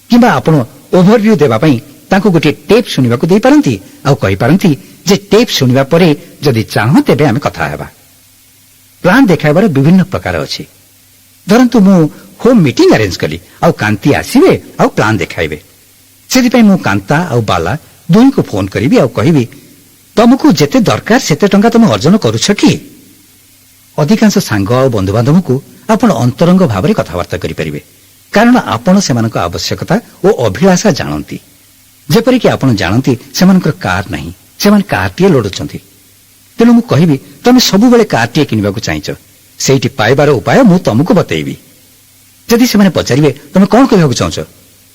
କିମ୍ବା ଆପଣ ଓଭରଭ୍ୟୁ ଦେବା ପାଇଁ ତାଙ୍କୁ ଗୋଟିଏ ଟେପ୍ ଶୁଣିବାକୁ ଦେଇପାରନ୍ତି ଆଉ କହିପାରନ୍ତି ଯେ ଟେପ୍ ଶୁଣିବା ପରେ ଯଦି ଚାହଁ ତେବେ ଆମେ କଥା ହେବା। ପ୍ଲାନ୍ ଦେଖାଇବାର ବିଭିନ୍ନ ପ୍ରକାର ଅଛି। ଧରନ୍ତୁ ମୁଁ ହୋମ୍ ମିଟିଂ ଆରେଞ୍ଜ କଲି ଆଉ କାନ୍ତି ଆସିବେ ଆଉ ପ୍ଲାନ୍ ଦେଖାଇବେ। ସେଥିପାଇଁ ମୁଁ କାନ୍ତା ଆଉ ବାଲା ଦୁହିଁଙ୍କୁ ଫୋନ କରିବି ଆଉ କହିବି, ତମକୁ ଯେତେ ଦରକାର ସେତେ ଟଙ୍କା ତମେ ଅର୍ଜନ କରୁଛ କି? ଅଧିକାଂଶ ସାଙ୍ଗ ଆଉ ବନ୍ଧୁବାନ୍ଧବଙ୍କୁ ଆପଣ ଅନ୍ତରଙ୍ଗ ଭାବରେ କଥାବାର୍ତ୍ତା କରିପାରିବେ, କାରଣ ଆପଣ ସେମାନଙ୍କ ଆବଶ୍ୟକତା ଓ ଅଭିଳାଷା ଜାଣନ୍ତି। ଯେପରିକି ଆପଣ ଜାଣନ୍ତି ସେମାନଙ୍କର କାର୍ ନାହିଁ, ସେମାନେ କାର୍ଟିଏ ଲୋଡୁଛନ୍ତି। ତେଣୁ ମୁଁ କହିବି ତମେ ସବୁବେଳେ କାର୍ଟିଏ କିଣିବାକୁ ଚାହିଁଛ, ସେଇଠି ପାଇବାର ଉପାୟ ମୁଁ ତମକୁ ବତେଇବି। ଯଦି ସେମାନେ ପଚାରିବେ ତମେ କଣ କହିବାକୁ ଚାହୁଁଛ,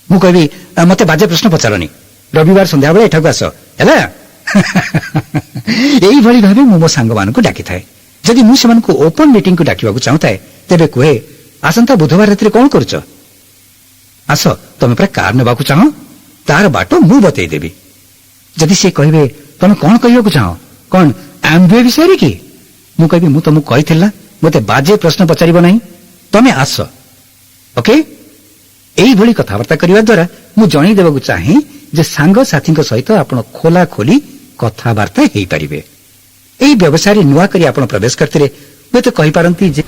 ମୁଁ କହିବି ମତେ ବାଜେ ପ୍ରଶ୍ନ ପଚାରନି, ରବିବାର ସନ୍ଧ୍ୟାବେଳେ ଏଠାକୁ ଆସ ହେଲା। ଏଇଭଳି ଭାବେ ମୁଁ ମୋ ସାଙ୍ଗମାନଙ୍କୁ ଡାକିଥାଏ। ଯଦି ମୁଁ ସେମାନଙ୍କୁ ଓପନ ମିଟିଂକୁ ଡାକିବାକୁ ଚାହୁଁଥାଏ ତେବେ କୁହେ ଆସନ୍ତା ବୁଧବାର ରାତିରେ କଣ କରୁଛ, ଆସ ତମେ ପୁରା କାର୍ ନେବାକୁ ଚାହଁ, ତାର ବାଟ ମୁଁ ବତେଇଦେବି। ଯଦି ସେ କହିବେ ତମେ କଣ କହିବାକୁ ଚାହଁ, କଣ ଆମ୍ୱେ ବିଷୟରେ କି, ମୁଁ କହିବି ମୁଁ ତମକୁ କହିଥିଲି ନା ମୋତେ ବାଜେ ପ୍ରଶ୍ନ ପଚାରିବ ନାହିଁ, ତମେ ଆସ। ଓକେ, ଏଇଭଳି କଥାବାର୍ତ୍ତା କରିବା ଦ୍ୱାରା ମୁଁ ଜଣେଇ ଦେବାକୁ ଚାହେଁ ଯେ ସାଙ୍ଗସାଥୀଙ୍କ ସହିତ ଆପଣ ଖୋଲା ଖୋଲି କଥାବାର୍ତ୍ତା ହେଇପାରିବେ। ଏହି ବ୍ୟବସାୟରେ ନୂଆ କରି ଆପଣ ପ୍ରବେଶ କରିଥିଲେ ହୁଏତ କହିପାରନ୍ତି ଯେ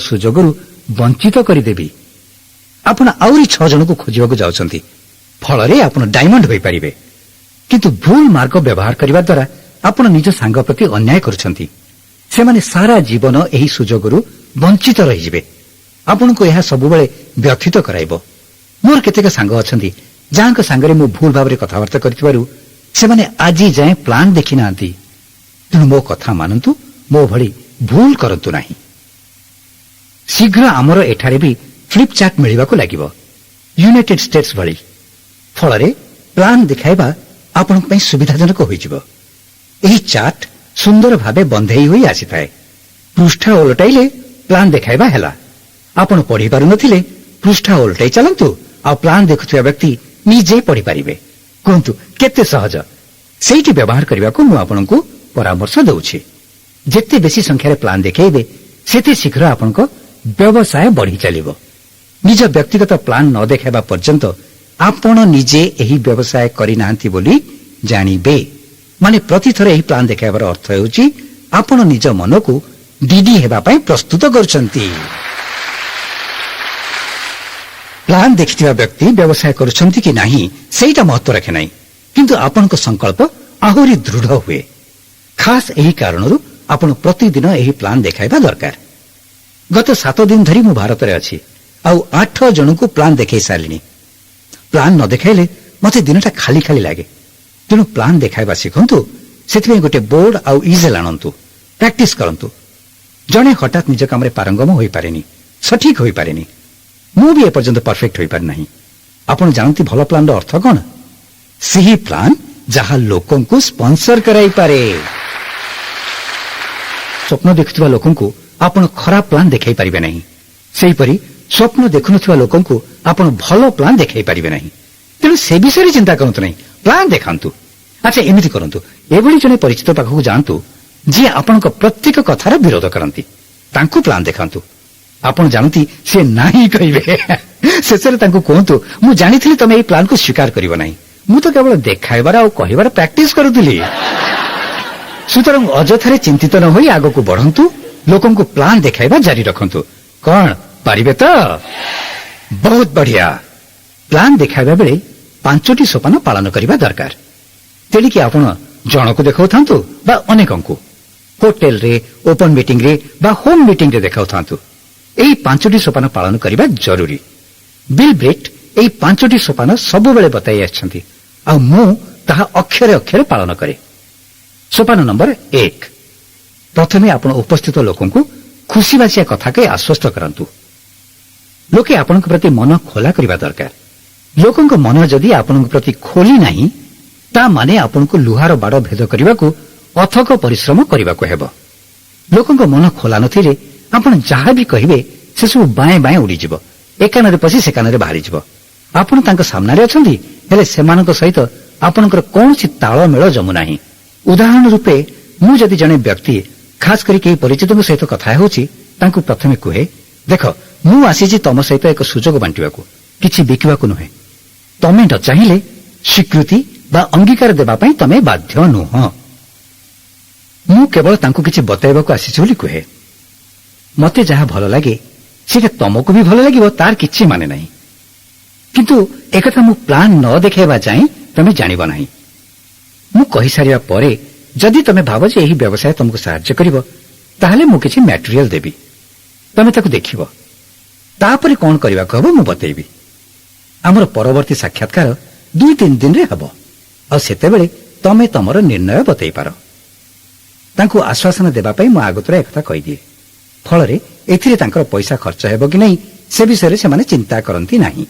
ସୁଯୋଗରୁ ବଞ୍ଚିତ କରିଦେବି। ଆପଣ ଆହୁରି 6 ଜଣଙ୍କୁ ଖୋଜିବାକୁ ଯାଉଛନ୍ତି, ଫଳରେ ଆପଣ ଡାଇମଣ୍ଡ ହୋଇପାରିବେ। କିନ୍ତୁ ଭୁଲ ମାର୍ଗ ବ୍ୟବହାର କରିବା ଦ୍ୱାରା ଆପଣ ନିଜ ସାଙ୍ଗ ପ୍ରତି ଅନ୍ୟାୟ କରୁଛନ୍ତି। ସେମାନେ ସାରା ଜୀବନ ଏହି ସୁଯୋଗରୁ ବଞ୍ଚିତ ରହିଯିବେ। ଆପଣଙ୍କୁ ଏହା ସବୁବେଳେ ବ୍ୟଥିତ କରାଇବ। ମୋର କେତେକ ସାଙ୍ଗ ଅଛନ୍ତି ଯାହାଙ୍କ ସାଙ୍ଗରେ ମୁଁ ଭୁଲ ଭାବରେ କଥାବାର୍ତ୍ତା କରିଥିବାରୁ ସେମାନେ ଆଜି ଯାଏଁ ପ୍ଲାନ୍ ଦେଖିନାହାନ୍ତି। ତେଣୁ ମୋ କଥା ମାନନ୍ତୁ, ମୋ ଭଳି ଭୁଲ କରନ୍ତୁ ନାହିଁ। ଶୀଘ୍ର ଆମର ଏଠାରେ ବି ଫ୍ଲିପଚାର୍ଟ ମିଳିବାକୁ ଲାଗିବ, ୟୁନାଇଟେଡ୍ ଷ୍ଟେଟ୍ସ ଭଳି। ଫଳରେ ପ୍ଲାନ୍ ଦେଖାଇବା ଆପଣଙ୍କ ପାଇଁ ସୁବିଧାଜନକ ହୋଇଯିବ। ଏହି ଚାର୍ଟ ସୁନ୍ଦର ଭାବେ ବନ୍ଧେଇ ହୋଇ ଆସିଥାଏ। ପୃଷ୍ଠା ଓଲଟାଇଲେ ପ୍ଲାନ୍ ଦେଖାଇବା ହେଲା। ଆପଣ ପଢ଼ିପାରୁନଥିଲେ ପୃଷ୍ଠା ଓଲଟାଇ ଚାଲନ୍ତୁ, ଆଉ ପ୍ଲାନ୍ ଦେଖୁଥିବା ବ୍ୟକ୍ତି ନିଜେ ପଢ଼ିପାରିବେ। କୁହନ୍ତୁ କେତେ ସହଜ। ସେଇଠି ବ୍ୟବହାର କରିବାକୁ ମୁଁ ଆପଣଙ୍କୁ ପରାମର୍ଶ ଦେଉଛି। ଯେତେ ବେଶୀ ସଂଖ୍ୟାରେ ପ୍ଲାନ୍ ଦେଖାଇବେ ସେତେ ଶୀଘ୍ର ଆପଣଙ୍କ ବ୍ୟବସାୟ ବଢ଼ି ଚାଲିବ। ନିଜ ବ୍ୟକ୍ତିଗତ ପ୍ଲାନ୍ ନ ଦେଖାଇବା ପର୍ଯ୍ୟନ୍ତ ଆପଣ ନିଜେ ଏହି ବ୍ୟବସାୟ କରିନାହାନ୍ତି ବୋଲି ଜାଣିବେ। ମାନେ ପ୍ରତିଥର ଏହି ପ୍ଲାନ୍ ଦେଖାଇବାର ଅର୍ଥ ହେଉଛି ଆପଣ ନିଜ ମନକୁ ଡିଡି ହେବା ପାଇଁ ପ୍ରସ୍ତୁତ କରୁଛନ୍ତି। ପ୍ଲାନ୍ ଦେଖିଥିବା ବ୍ୟକ୍ତି ବ୍ୟବସାୟ କରୁଛନ୍ତି କି ନାହିଁ ସେଇଟା ମହତ୍ତ୍ୱ ରଖେ ନାହିଁ, କିନ୍ତୁ ଆପଣଙ୍କ ସଂକଳ୍ପ ଆହୁରି ଦୃଢ଼ ହୁଏ। ଖାସ୍ ଏହି କାରଣରୁ ଆପଣ ପ୍ରତିଦିନ ଏହି ପ୍ଲାନ୍ ଦେଖାଇବା ଦରକାର। ଗତ 7 ଦିନ ଧରି ମୁଁ ଭାରତରେ ଅଛି, ଆଉ 8 ଜଣଙ୍କୁ ପ୍ଲାନ୍ ଦେଖାଇ ସାରିଲିଣି। ପ୍ଲାନ୍ ନ ଦେଖାଇଲେ ମୋତେ ଦିନଟା ଖାଲି ଖାଲି ଲାଗେ। ତେଣୁ ପ୍ଲାନ୍ ଦେଖାଇବା ଶିଖନ୍ତୁ। ସେଥିପାଇଁ ଗୋଟେ ବୋର୍ଡ ଆଉ ଇଜେଲ ଆଣନ୍ତୁ, ପ୍ରାକ୍ଟିସ କରନ୍ତୁ। ଜଣେ ହଠାତ୍ ନିଜ କାମରେ ପାରଙ୍ଗମ ହୋଇପାରେନି, ସଠିକ ହୋଇପାରେନି। ମୁଁ ବି ଏପର୍ଯ୍ୟନ୍ତ ପରଫେକ୍ଟ ହୋଇପାରି ନାହିଁ। ଆପଣ ଜାଣନ୍ତି ଭଲ ପ୍ଲାନ୍ର ଅର୍ଥ କଣ? ସେହି ପ୍ଲାନ୍ ଯାହା ଲୋକଙ୍କୁ ସ୍ପନ୍ସର କରାଇପାରେ। ସ୍ୱପ୍ନ ଦେଖୁଥିବା ଲୋକଙ୍କୁ ଆପଣ ଖରାପ ପ୍ଲାନ୍ ଦେଖାଇ ପାରିବେ ନାହିଁ। ସେହିପରି ସ୍ୱପ୍ନ ଦେଖୁନଥିବା ଲୋକଙ୍କୁ ଆପଣ ଭଲ ପ୍ଲାନ୍ ଦେଖାଇ ପାରିବେ ନାହିଁ। ତେଣୁ ସେ ବିଷୟରେ ଚିନ୍ତା କରନ୍ତୁ ନାହିଁ, ପ୍ଲାନ୍ ଦେଖାନ୍ତୁ। ଆଚ୍ଛା, ଏମିତି କରନ୍ତୁ, ଏଭଳି ଜଣେ ପରିଚିତ ପାଖକୁ ଯାଆନ୍ତୁ ଯିଏ ଆପଣଙ୍କ ପ୍ରତ୍ୟେକ କଥାର ବିରୋଧ କରନ୍ତି। ତାଙ୍କୁ ପ୍ଲାନ୍ ଦେଖାନ୍ତୁ। ଆପଣ ଜାଣନ୍ତି ସେ ନାହିଁ କହିବେ। ଶେଷରେ ତାଙ୍କୁ କୁହନ୍ତୁ, ମୁଁ ଜାଣିଥିଲି ତମେ ଏହି ପ୍ଲାନ୍କୁ ସ୍ୱୀକାର କରିବ ନାହିଁ। ମୁଁ ତ କେବଳ ଦେଖାଇବାର ଆଉ କହିବାର ପ୍ରାକ୍ଟିସ କରୁଥିଲି। ସୁତରାଂ ଅଯଥାରେ ଚିନ୍ତିତ ନ ହୋଇ ଆଗକୁ ବଢନ୍ତୁ। ଲୋକଙ୍କୁ ପ୍ଲାନ୍ ଦେଖାଇବା ଜାରି ରଖନ୍ତୁ। କଣ ପାରିବେ ତ? ବହୁତ ବଢିଆ। ପ୍ଲାନ୍ ଦେଖାଇବା ବେଳେ 5ଟି ସୋପାନ ପାଳନ କରିବା ଦରକାର। ତେଣିକି ଆପଣ ଜଣକୁ ଦେଖାଉଥାନ୍ତୁ ବା ଅନେକଙ୍କୁ, ହୋଟେଲରେ, ଓପନ ମିଟିଂରେ ବା ହୋମ ମିଟିଂରେ ଦେଖାଉଥାନ୍ତୁ। ଏହି 5ଟି ସୋପାନ ପାଳନ କରିବା ଜରୁରୀ। ବିଲ୍ ବ୍ରେଟ୍ ଏହି 5ଟି ସୋପାନ ସବୁବେଳେ ବତାଇ ଆସିଛନ୍ତି, ଆଉ ମୁଁ ତାହା ଅକ୍ଷରେ ଅକ୍ଷରେ ପାଳନ କରେ। ସୋପାନ ନମ୍ବର 1, ପ୍ରଥମେ ଆପଣ ଉପସ୍ଥିତ ଲୋକଙ୍କୁ ଖୁସିବାସିଆ କଥା କହି ଆଶ୍ୱସ୍ତ କରନ୍ତୁ। ଲୋକେ ଆପଣଙ୍କ ପ୍ରତି ମନ ଖୋଲା କରିବା ଦରକାର। ଲୋକଙ୍କ ମନ ଯଦି ଆପଣଙ୍କ ପ୍ରତି ଖୋଲି ନାହିଁ, ତା ମାନେ ଆପଣଙ୍କୁ ଲୁହାର ବାଡ଼ ଭେଦ କରିବାକୁ ଅଥକ ପରିଶ୍ରମ କରିବାକୁ ହେବ। ଲୋକଙ୍କ ମନ ଖୋଲା ନଥିଲେ ଆପଣ ଯାହା ବି କହିବେ ସେସବୁ ବାଏଁ ବାଏଁ ଉଡ଼ିଯିବ, ଏ କାନରେ ପଶି ସେ କାନରେ ବାହାରିଯିବ। ଆପଣ ତାଙ୍କ ସାମ୍ନାରେ ଅଛନ୍ତି, ହେଲେ ସେମାନଙ୍କ ସହିତ ଆପଣଙ୍କର କୌଣସି ତାଳମେଳ ଜମୁନାହିଁ। ଉଦାହରଣ ରୂପେ ମୁଁ ଯଦି ଜଣେ ବ୍ୟକ୍ତି ଖାସ୍ କରି କେହି ପରିଚିତଙ୍କ ସହିତ କଥା ହେଉଛି, ତାଙ୍କୁ ପ୍ରଥମେ କୁହେ, ଦେଖ ମୁଁ ଆସିଛି ତମ ସହିତ ଏକ ସୁଯୋଗ ବାଣ୍ଟିବାକୁ, କିଛି ବିକିବାକୁ ନୁହେଁ। ତମେ ନ ଚାହିଁଲେ ସ୍ୱୀକୃତି ବା ଅଙ୍ଗୀକାର ଦେବା ପାଇଁ ତମେ ବାଧ୍ୟ ନୁହଁ। ମୁଁ କେବଳ ତାଙ୍କୁ କିଛି ବତାଇବାକୁ ଆସିଛି ବୋଲି କୁହେ। ମତେ ଯାହା ଭଲ ଲାଗେ ସେଇଟା ତମକୁ ବି ଭଲ ଲାଗିବ ତାର କିଛି ମାନେ ନାହିଁ। କିନ୍ତୁ ଏକଥା ମୁଁ ପ୍ଲାନ୍ ନ ଦେଖାଇବା ଯାଏଁ ତମେ ଜାଣିବ ନାହିଁ। ମୁଁ କହିସାରିବା ପରେ ଯଦି ତମେ ଭାବ ଯେ ଏହି ବ୍ୟବସାୟ ତମକୁ ସାହାଯ୍ୟ କରିବ ତାହେଲେ ମୁଁ କିଛି ମ୍ୟାଟେରିଆଲ ଦେବି, ତମେ ତାକୁ ଦେଖିବ। ତାପରେ କଣ କରିବାକୁ ହେବ ମୁଁ ବତେଇବି। ଆମର ପରବର୍ତ୍ତୀ ସାକ୍ଷାତକାର 2-3 ଦିନରେ ହେବ, ଆଉ ସେତେବେଳେ ତମେ ତମର ନିର୍ଣ୍ଣୟ ବତେଇ ପାର। ତାଙ୍କୁ ଆଶ୍ୱାସନା ଦେବା ପାଇଁ ମୁଁ ଆଗତୁରା ଏକଥା କହିଦିଏ। ଫଳରେ ଏଥିରେ ତାଙ୍କର ପଇସା ଖର୍ଚ୍ଚ ହେବ କି ନାହିଁ ସେ ବିଷୟରେ ସେମାନେ ଚିନ୍ତା କରନ୍ତି ନାହିଁ।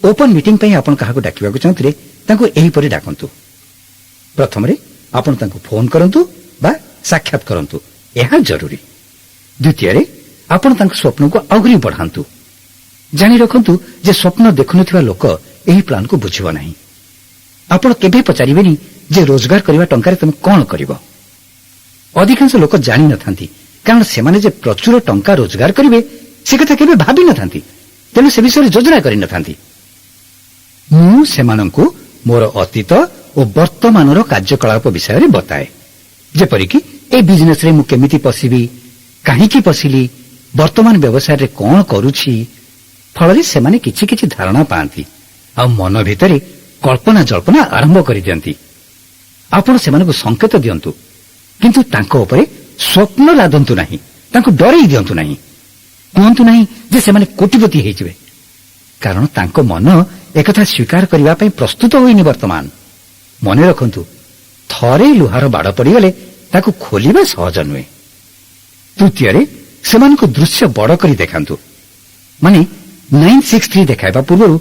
ଓପନ୍ ମିଟିଂ ପାଇଁ ଆପଣ କାହାକୁ ଡାକିବାକୁ ଚାହୁଁଥିଲେ ତାଙ୍କୁ ଏହିପରି ଡାକନ୍ତୁ। ପ୍ରଥମରେ ଆପଣ ତାଙ୍କୁ ଫୋନ୍ କରନ୍ତୁ ବା ସାକ୍ଷାତ କରନ୍ତୁ, ଏହା ଜରୁରୀ। ଦ୍ୱିତୀୟରେ ଆପଣ ତାଙ୍କ ସ୍ୱପ୍ନକୁ ଆହୁରି ବଢ଼ାନ୍ତୁ। ଜାଣି ରଖନ୍ତୁ ଯେ ସ୍ୱପ୍ନ ଦେଖୁନଥିବା ଲୋକ ଏହି ପ୍ଲାନ୍କୁ ବୁଝିବ ନାହିଁ। ଆପଣ କେବେ ପଚାରିବେନି ଯେ ରୋଜଗାର କରିବା ଟଙ୍କାରେ ତମେ କଣ କରିବ। ଅଧିକାଂଶ ଲୋକ ଜାଣିନଥାନ୍ତି, କାରଣ ସେମାନେ ଯେ ପ୍ରଚୁର ଟଙ୍କା ରୋଜଗାର କରିବେ ସେ କଥା କେବେ ଭାବିନଥାନ୍ତି, ତେଣୁ ସେ ବିଷୟରେ ଯୋଜନା କରିନଥାନ୍ତି। ମୁଁ ସେମାନଙ୍କୁ ମୋର ଅତୀତ ଓ ବର୍ତ୍ତମାନର କାର୍ଯ୍ୟକଳାପ ବିଷୟରେ ବତାଏ। ଯେପରିକି ଏ ବିଜନେସରେ ମୁଁ କେମିତି ପଶିବି, କାହିଁକି ପଶିଲି, ବର୍ତ୍ତମାନ ବ୍ୟବସାୟରେ କଣ କରୁଛି। ଫଳରେ ସେମାନେ କିଛି କିଛି ଧାରଣା ପାଆନ୍ତି ଆଉ ମନ ଭିତରେ କଳ୍ପନା ଜଳ୍ପନା ଆରମ୍ଭ କରିଦିଅନ୍ତି। ଆପଣ ସେମାନଙ୍କୁ ସଂକେତ ଦିଅନ୍ତୁ, କିନ୍ତୁ ତାଙ୍କ ଉପରେ ସ୍ୱପ୍ନ ଲାଦନ୍ତୁ ନାହିଁ, ତାଙ୍କୁ ଡରେଇ ଦିଅନ୍ତୁ ନାହିଁ। କୁହନ୍ତୁ ନାହିଁ ଯେ ସେମାନେ କୋଟିପତି ହେଇଯିବେ, କାରଣ ତାଙ୍କ ମନ ଏକଥା ସ୍ୱୀକାର କରିବା ପାଇଁ ପ୍ରସ୍ତୁତ ହୋଇନି ବର୍ତ୍ତମାନ। ମନେ ରଖନ୍ତୁ, ଥରେ ଲୁହାର ବାଡ଼ ପଡ଼ିଗଲେ ତାକୁ ଖୋଲିବା ସହଜ ନୁହେଁ। ତୃତୀୟରେ ସେମାନଙ୍କୁ ଦୃଶ୍ୟ ବଡ଼ କରି ଦେଖାନ୍ତୁ। ମାନେ 963 ଦେଖାଇବା ପୂର୍ବରୁ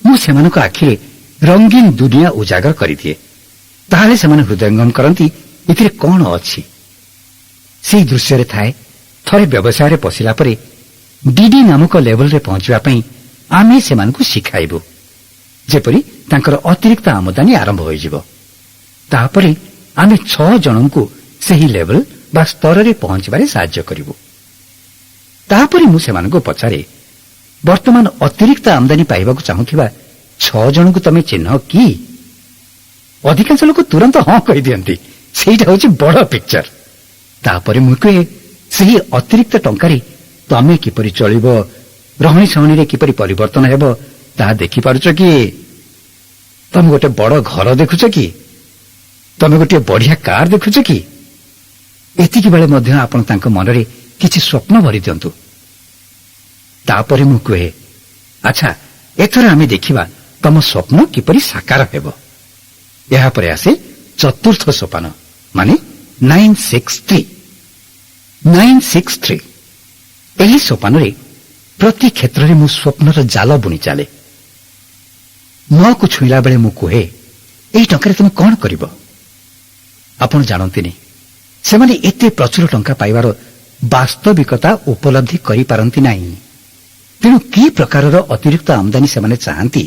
ମୁଁ ସେମାନଙ୍କ ଆଖିରେ ରଙ୍ଗୀନ ଦୁନିଆ ଉଜାଗର କରିଦିଏ। ତାହେଲେ ସେମାନେ ହୃଦୟଙ୍ଗମ କରନ୍ତି ଏଥିରେ କଣ ଅଛି। ସେହି ଦୃଶ୍ୟରେ ଥାଏ, ଥରେ ବ୍ୟବସାୟରେ ପଶିଲା ପରେ ଡିଡି ନାମକ ଲେଭେଲରେ ପହଞ୍ଚିବା ପାଇଁ ଆମେ ସେମାନଙ୍କୁ ଶିଖାଇବୁ, ଯେପରି ତାଙ୍କର ଅତିରିକ୍ତ ଆମଦାନୀ ଆରମ୍ଭ ହୋଇଯିବ। ତାପରେ ଆମେ 6 ଜଣଙ୍କୁ ସେହି ଲେଭେଲ ବା ସ୍ତରରେ ପହଞ୍ଚିବାରେ ସାହାଯ୍ୟ କରିବୁ। ତାପରେ ମୁଁ ସେମାନଙ୍କୁ ପଚାରେ, ବର୍ତ୍ତମାନ ଅତିରିକ୍ତ ଆମଦାନୀ ପାଇବାକୁ ଚାହୁଁଥିବା 6 ଜଣଙ୍କୁ ତମେ ଚିହ୍ନ କି? ଅଧିକାଂଶ ଲୋକ ତୁରନ୍ତ ହଁ କହିଦିଅନ୍ତି। ସେଇଟା ହେଉଛି ବଡ଼ ପିକ୍ଚର। ତାପରେ ମୁଁ କହେ, ସେହି ଅତିରିକ୍ତ ଟଙ୍କାରେ ତମେ କିପରି ଚଳିବ, ରହଣି ସହଣୀରେ କିପରି ପରିବର୍ତ୍ତନ ହେବ ତାହା ଦେଖିପାରୁଛ କି? ତମେ ଗୋଟେ ବଡ଼ ଘର ଦେଖୁଛ କି? ତମେ ଗୋଟିଏ ବଢ଼ିଆ କାର୍ ଦେଖୁଛ କି? ଏତିକି ବେଳେ ମଧ୍ୟ ଆପଣ ତାଙ୍କ ମନରେ କିଛି ସ୍ୱପ୍ନ ଭରି ଦିଅନ୍ତୁ। ତାପରେ ମୁଁ କୁହେ, ଆଚ୍ଛା ଏଥର ଆମେ ଦେଖିବା ତମ ସ୍ୱପ୍ନ କିପରି ସାକାର ହେବ। ଏହାପରେ ଆସେ ଚତୁର୍ଥ ସୋପାନ, ମାନେ 963। 963 ଏହି ସୋପାନରେ ପ୍ରତି କ୍ଷେତ୍ରରେ ମୁଁ ସ୍ୱପ୍ନର ଜାଲ ବୁଣି ଚାଲେ। 9କୁ ଛୁଇଁଲା ବେଳେ ମୁଁ କୁହେ, ଏହି ଟଙ୍କାରେ ତୁମେ କଣ କରିବ? ଆପଣ ଜାଣନ୍ତିନି, ସେମାନେ ଏତେ ପ୍ରଚୁର ଟଙ୍କା ପାଇବାର ବାସ୍ତବିକତା ଉପଲବ୍ଧି କରିପାରନ୍ତି ନାହିଁ। ତେଣୁ କି ପ୍ରକାରର ଅତିରିକ୍ତ ଆମଦାନୀ ସେମାନେ ଚାହାନ୍ତି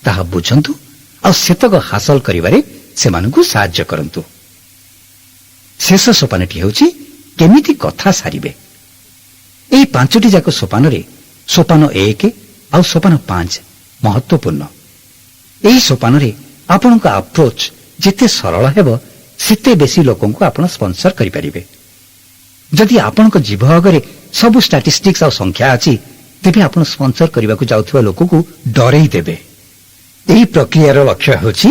ତାହା ବୁଝନ୍ତୁ ଆଉ ସେତକ ହାସଲ କରିବାରେ ସେମାନଙ୍କୁ ସାହାଯ୍ୟ କରନ୍ତୁ। ଶେଷ ସୋପାନଟି ହେଉଛି କେମିତି କଥା ସାରିବେ। ଏହି 5ଟି ଯାକ ସୋପାନରେ ସୋପାନ 1 ଆଉ ସୋପାନ 5 ମହତ୍ୱପୂର୍ଣ୍ଣ। ଏହି ସୋପାନରେ ଆପଣଙ୍କ ଆପ୍ରୋଚ ଯେତେ ସରଳ ହେବ ସେତେ ବେଶୀ ଲୋକଙ୍କୁ ଆପଣ ସ୍ପନ୍ସର କରିପାରିବେ। ଯଦି ଆପଣଙ୍କ ଜିଭ ଆଗରେ ସବୁ ଷ୍ଟାଟିଷ୍ଟିକ୍ସ ଆଉ ସଂଖ୍ୟା ଅଛି, ତେବେ ଆପଣ ସ୍ପନ୍ସର କରିବାକୁ ଯାଉଥିବା ଲୋକକୁ ଡରେଇ ଦେବେ। ଏହି ପ୍ରକ୍ରିୟାର ଲକ୍ଷ୍ୟ ହେଉଛି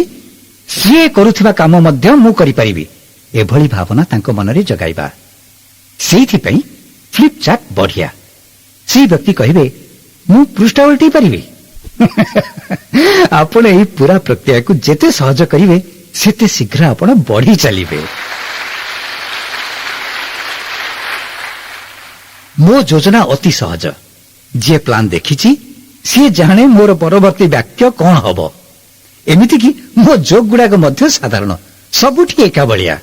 ସିଏ କରୁଥିବା କାମ ମଧ୍ୟ ମୁଁ କରିପାରିବି, ଏଭଳି ଭାବନା ତାଙ୍କ ମନରେ ଜଗାଇବା। ସେଇଥିପାଇଁ ଫ୍ଲିପ୍ ଚାର୍ଟ ବଢ଼ିଆ। ସେହି ବ୍ୟକ୍ତି କହିବେ, ମୁଁ ପୃଷ୍ଠା ଉଲ୍ଟେଇ ପାରିବି। ଆପଣ ଏହି ପୁରା ପ୍ରକ୍ରିୟାକୁ ଯେତେ ସହଜ କରିବେ ସେତେ ଶୀଘ୍ର ଆପଣ ବଢ଼ି ଚାଲିବେ। ମୋ ଯୋଜନା ଅତି ସହଜ। ଯିଏ ପ୍ଲାନ୍ ଦେଖିଛି ସିଏ ଜାଣେ ମୋର ପରବର୍ତ୍ତୀ ବାକ୍ୟ କଣ ହବ। ଏମିତିକି ମୋ ଜୋକ୍ ଗୁଡାକ ମଧ୍ୟ ସାଧାରଣ, ସବୁଠି ଏକା ଭଳିଆ।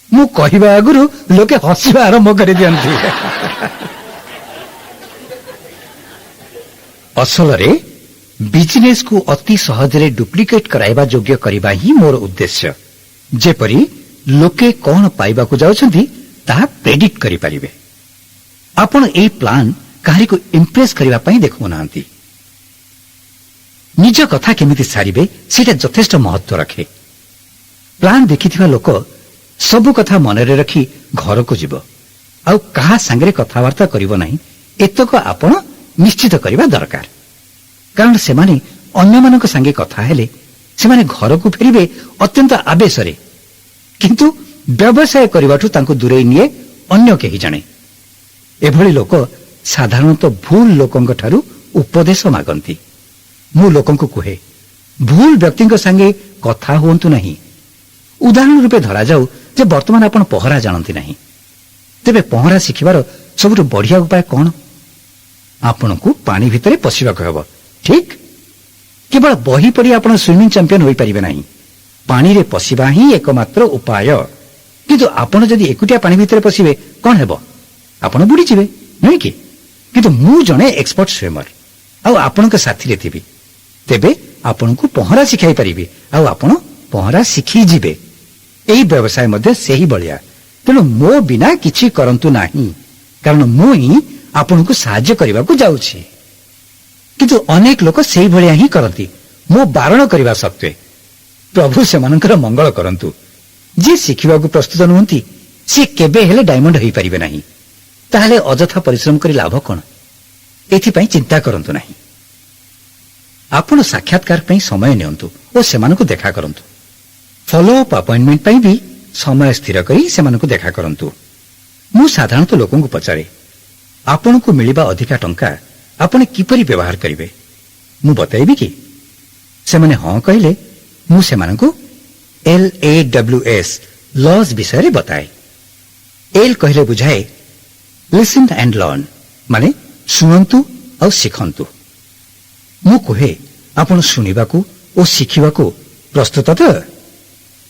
ମୁଁ କହିବା ଆଗରୁ ଲୋକେ ହସିବା ଆରମ୍ଭ କରିଦିଅନ୍ତି। ଅସଲରେ ବିଜନେସକୁ ଅତି ସହଜରେ ଡୁପ୍ଲିକେଟ୍ କରାଇବା ଯୋଗ୍ୟ କରିବା ହିଁ ମୋର ଉଦ୍ଦେଶ୍ୟ, ଯେପରି ଲୋକେ କଣ ପାଇବାକୁ ଯାଉଛନ୍ତି ତାହା ପ୍ରେଡିକ୍ଟ କରିପାରିବେ। ଆପଣ ଏହି ପ୍ଲାନ୍ କାହାରିକୁ ଇମ୍ପ୍ରେସ କରିବା ପାଇଁ ଦେଖୁନାହାନ୍ତି। ନିଜ କଥା କେମିତି ସାରିବେ ସେଇଟା ଯଥେଷ୍ଟ ମହତ୍ୱ ରଖେ। ପ୍ଲାନ୍ ଦେଖିଥିବା ଲୋକ ସବୁ କଥା ମନରେ ରଖି ଘରକୁ ଯିବ ଆଉ କାହା ସାଙ୍ଗରେ କଥାବାର୍ତ୍ତା କରିବ ନାହିଁ ଏତକ ଆପଣ ନିଶ୍ଚିତ କରିବା ଦରକାର। କାରଣ ସେମାନେ ଅନ୍ୟମାନଙ୍କ ସାଙ୍ଗେ କଥା ହେଲେ ସେମାନେ ଘରକୁ ଫେରିବେ ଅତ୍ୟନ୍ତ ଆବେଶରେ, କିନ୍ତୁ ବ୍ୟବସାୟ କରିବାଠୁ ତାଙ୍କୁ ଦୂରେଇ ନିଏ ଅନ୍ୟ କେହି ଜଣେ। ଏଭଳି ଲୋକ ସାଧାରଣତଃ ଭୁଲ ଲୋକଙ୍କଠାରୁ ଉପଦେଶ ମାଗନ୍ତି। ମୁଁ ଲୋକଙ୍କୁ କୁହେ, ଭୁଲ ବ୍ୟକ୍ତିଙ୍କ ସାଙ୍ଗେ କଥା ହୁଅନ୍ତୁ ନାହିଁ। ଉଦାହରଣ ରୂପେ ଧରାଯାଉ ଯେ ବର୍ତ୍ତମାନ ଆପଣ ପହଁରା ଜାଣନ୍ତି ନାହିଁ, ତେବେ ପହଁରା ଶିଖିବାର ସବୁଠୁ ବଢ଼ିଆ ଉପାୟ କ'ଣ? ଆପଣଙ୍କୁ ପାଣି ଭିତରେ ପଶିବାକୁ ହେବ, ଠିକ୍? କେବଳ ବହି ପଢ଼ି ଆପଣ ସୁଇମିଂ ଚାମ୍ପିୟନ ହୋଇପାରିବେ ନାହିଁ। ପାଣିରେ ପଶିବା ହିଁ ଏକମାତ୍ର ଉପାୟ। କିନ୍ତୁ ଆପଣ ଯଦି ଏକୁଟିଆ ପାଣି ଭିତରେ ପଶିବେ କ'ଣ ହେବ? ଆପଣ ବୁଡ଼ିଯିବେ, ନୁହେଁ କି? କିନ୍ତୁ ମୁଁ ଜଣେ ଏକ୍ସପର୍ଟ ସ୍ୱିମର ଆଉ ଆପଣଙ୍କ ସାଥିରେ ଥିବି, ତେବେ ଆପଣଙ୍କୁ ପହଁରା ଶିଖାଇ ପାରିବି ଆଉ ଆପଣ ପହଁରା ଶିଖିଯିବେ। ଏହି ବ୍ୟବସାୟ ମଧ୍ୟ ସେହିଭଳିଆ। ତେଣୁ ମୋ ବିନା କିଛି କରନ୍ତୁ ନାହିଁ, କାରଣ ମୁଁ ହିଁ ଆପଣଙ୍କୁ ସାହାଯ୍ୟ କରିବାକୁ ଯାଉଛି। କିନ୍ତୁ ଅନେକ ଲୋକ ସେଇଭଳିଆ ହିଁ କରନ୍ତି। ମୁଁ ବାରଣ କରିବା ସତ୍ତ୍ୱେ। ପ୍ରଭୁ ସେମାନଙ୍କର ମଙ୍ଗଳ କରନ୍ତୁ। ଯିଏ ଶିଖିବାକୁ ପ୍ରସ୍ତୁତ ନୁହନ୍ତି ସେ କେବେ ହେଲେ ଡାଇମଣ୍ଡ ହୋଇପାରିବେ ନାହିଁ। ତାହେଲେ ଅଯଥା ପରିଶ୍ରମ କରି ଲାଭ କ'ଣ? ଏଥିପାଇଁ ଚିନ୍ତା କରନ୍ତୁ ନାହିଁ। ଆପଣ ସାକ୍ଷାତକାର ପାଇଁ ସମୟ ନିଅନ୍ତୁ ଓ ସେମାନଙ୍କୁ ଦେଖା କରନ୍ତୁ। ଫଲୋ ଅପ୍ ଆପଏଣ୍ଟମେଣ୍ଟ ପାଇଁ ବି ସମୟ ସ୍ଥିର କରି ସେମାନଙ୍କୁ ଦେଖା କରନ୍ତୁ। ମୁଁ ସାଧାରଣତଃ ଲୋକଙ୍କୁ ପଚାରେ, ଆପଣଙ୍କୁ ମିଳିବା ଅଧିକା ଟଙ୍କା ଆପଣ କିପରି ବ୍ୟବହାର କରିବେ? ମୁଁ ବତାଇବି କି? ସେମାନେ ହଁ କହିଲେ ମୁଁ ସେମାନଙ୍କୁ LAWS ଲସ୍ ବିଷୟରେ ବତାଏ। ଏଲ୍ କହିଲେ ବୁଝାଏ ଲିସନ୍ ଆଣ୍ଡ ଲର୍ନ, ମାନେ ଶୁଣନ୍ତୁ ଆଉ ଶିଖନ୍ତୁ। ମୁଁ କୁହେ, ଆପଣ ଶୁଣିବାକୁ ଓ ଶିଖିବାକୁ ପ୍ରସ୍ତୁତ ତ?